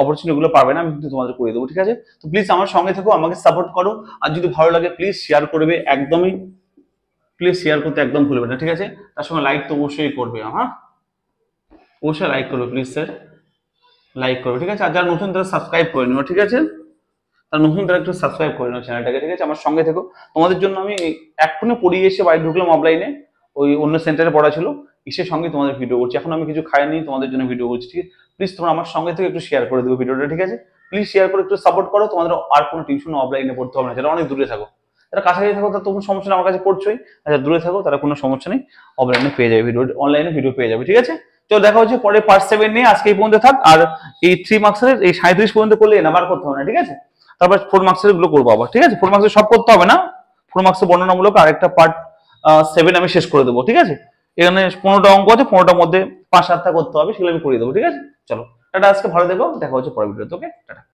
Speaker 1: অপরচুনিটি গুলো পাবে না, আমি কিন্তু তোমাদের করে দেবো, ঠিক আছে? তো প্লিজ আমার সঙ্গে থেকো, আমাকে সাপোর্ট করো, আর যদি ভালো লাগে প্লিজ শেয়ার করবে, একদমই প্লিজ শেয়ার করতে একদম ভুলবে না, ঠিক আছে? তার সঙ্গে লাইক তো অবশ্যই করবে, হ্যাঁ অবশ্যই লাইক করবে প্লিজ স্যার, লাইক করবে, ঠিক আছে? আর যারা নতুন তারা সাবস্ক্রাইব করে নিও, ঠিক আছে? তারা নতুন তারা একটু সাবস্ক্রাইব করে নিও চ্যানেলটাকে, ঠিক আছে? আমার সঙ্গে থেকো, তোমাদের জন্য আমি এক্ষুনি পড়িয়ে এসে বাড়ি ঢুকলাম অফলাইনে, ওই অন্য সেন্টারে পড়া ছিল, এসে সঙ্গে তোমাদের ভিডিও করছি, এখন আমি কিছু খাইনি, তোমাদের জন্য ভিডিও করছি, ঠিক আছে? প্লিজ তোমরা আমার সঙ্গে থেকে একটু শেয়ার করে দেবো ভিডিওটা, ঠিক আছে? প্লিজ শেয়ার করে একটু সাপোর্ট করো, তোমাদের আর কোনো টিউশন অফলাইনে পড়তে হবে না, যারা অনেক দূরে থাকো, যারা কাছাকাছি থাকো তার তো কোনো সমস্যা নেই, আমার কাছে পড়ছোই, আর যারা দূরে থাকো তারা কোনো সমস্যা নেই, অফলাইনে পেয়ে যাবে ভিডিও, অনলাইনে ভিডিও পেয়ে যাবে, ঠিক আছে? চলো দেখা হচ্ছে পরে পার্ট 7 নিয়ে, আজকে এই পর্যন্ত থাক, আর এই 3 মার্কসের এই 37 পর্যন্ত করলে নাম্বার করতে হবে না, ঠিক আছে? তারপর 4 মার্কসের গুলো করবো আবার, ঠিক আছে? 4 মার্কসের সব করতে হবে না, 4 মার্কসের বর্ণনামূলক আরেকটা পার্ট 7 আমি শেষ করে দেবো, ঠিক আছে? এখানে 15টা অঙ্ক আছে, 15টার মধ্যে 5-7টা করতে হবে, সেগুলো আমি করিয়ে দেবো, ঠিক আছে? চলো টাটা, আজকে ভালো থেকো, দেখা হচ্ছে পরের ভিডিওতে, ওকে টাটা।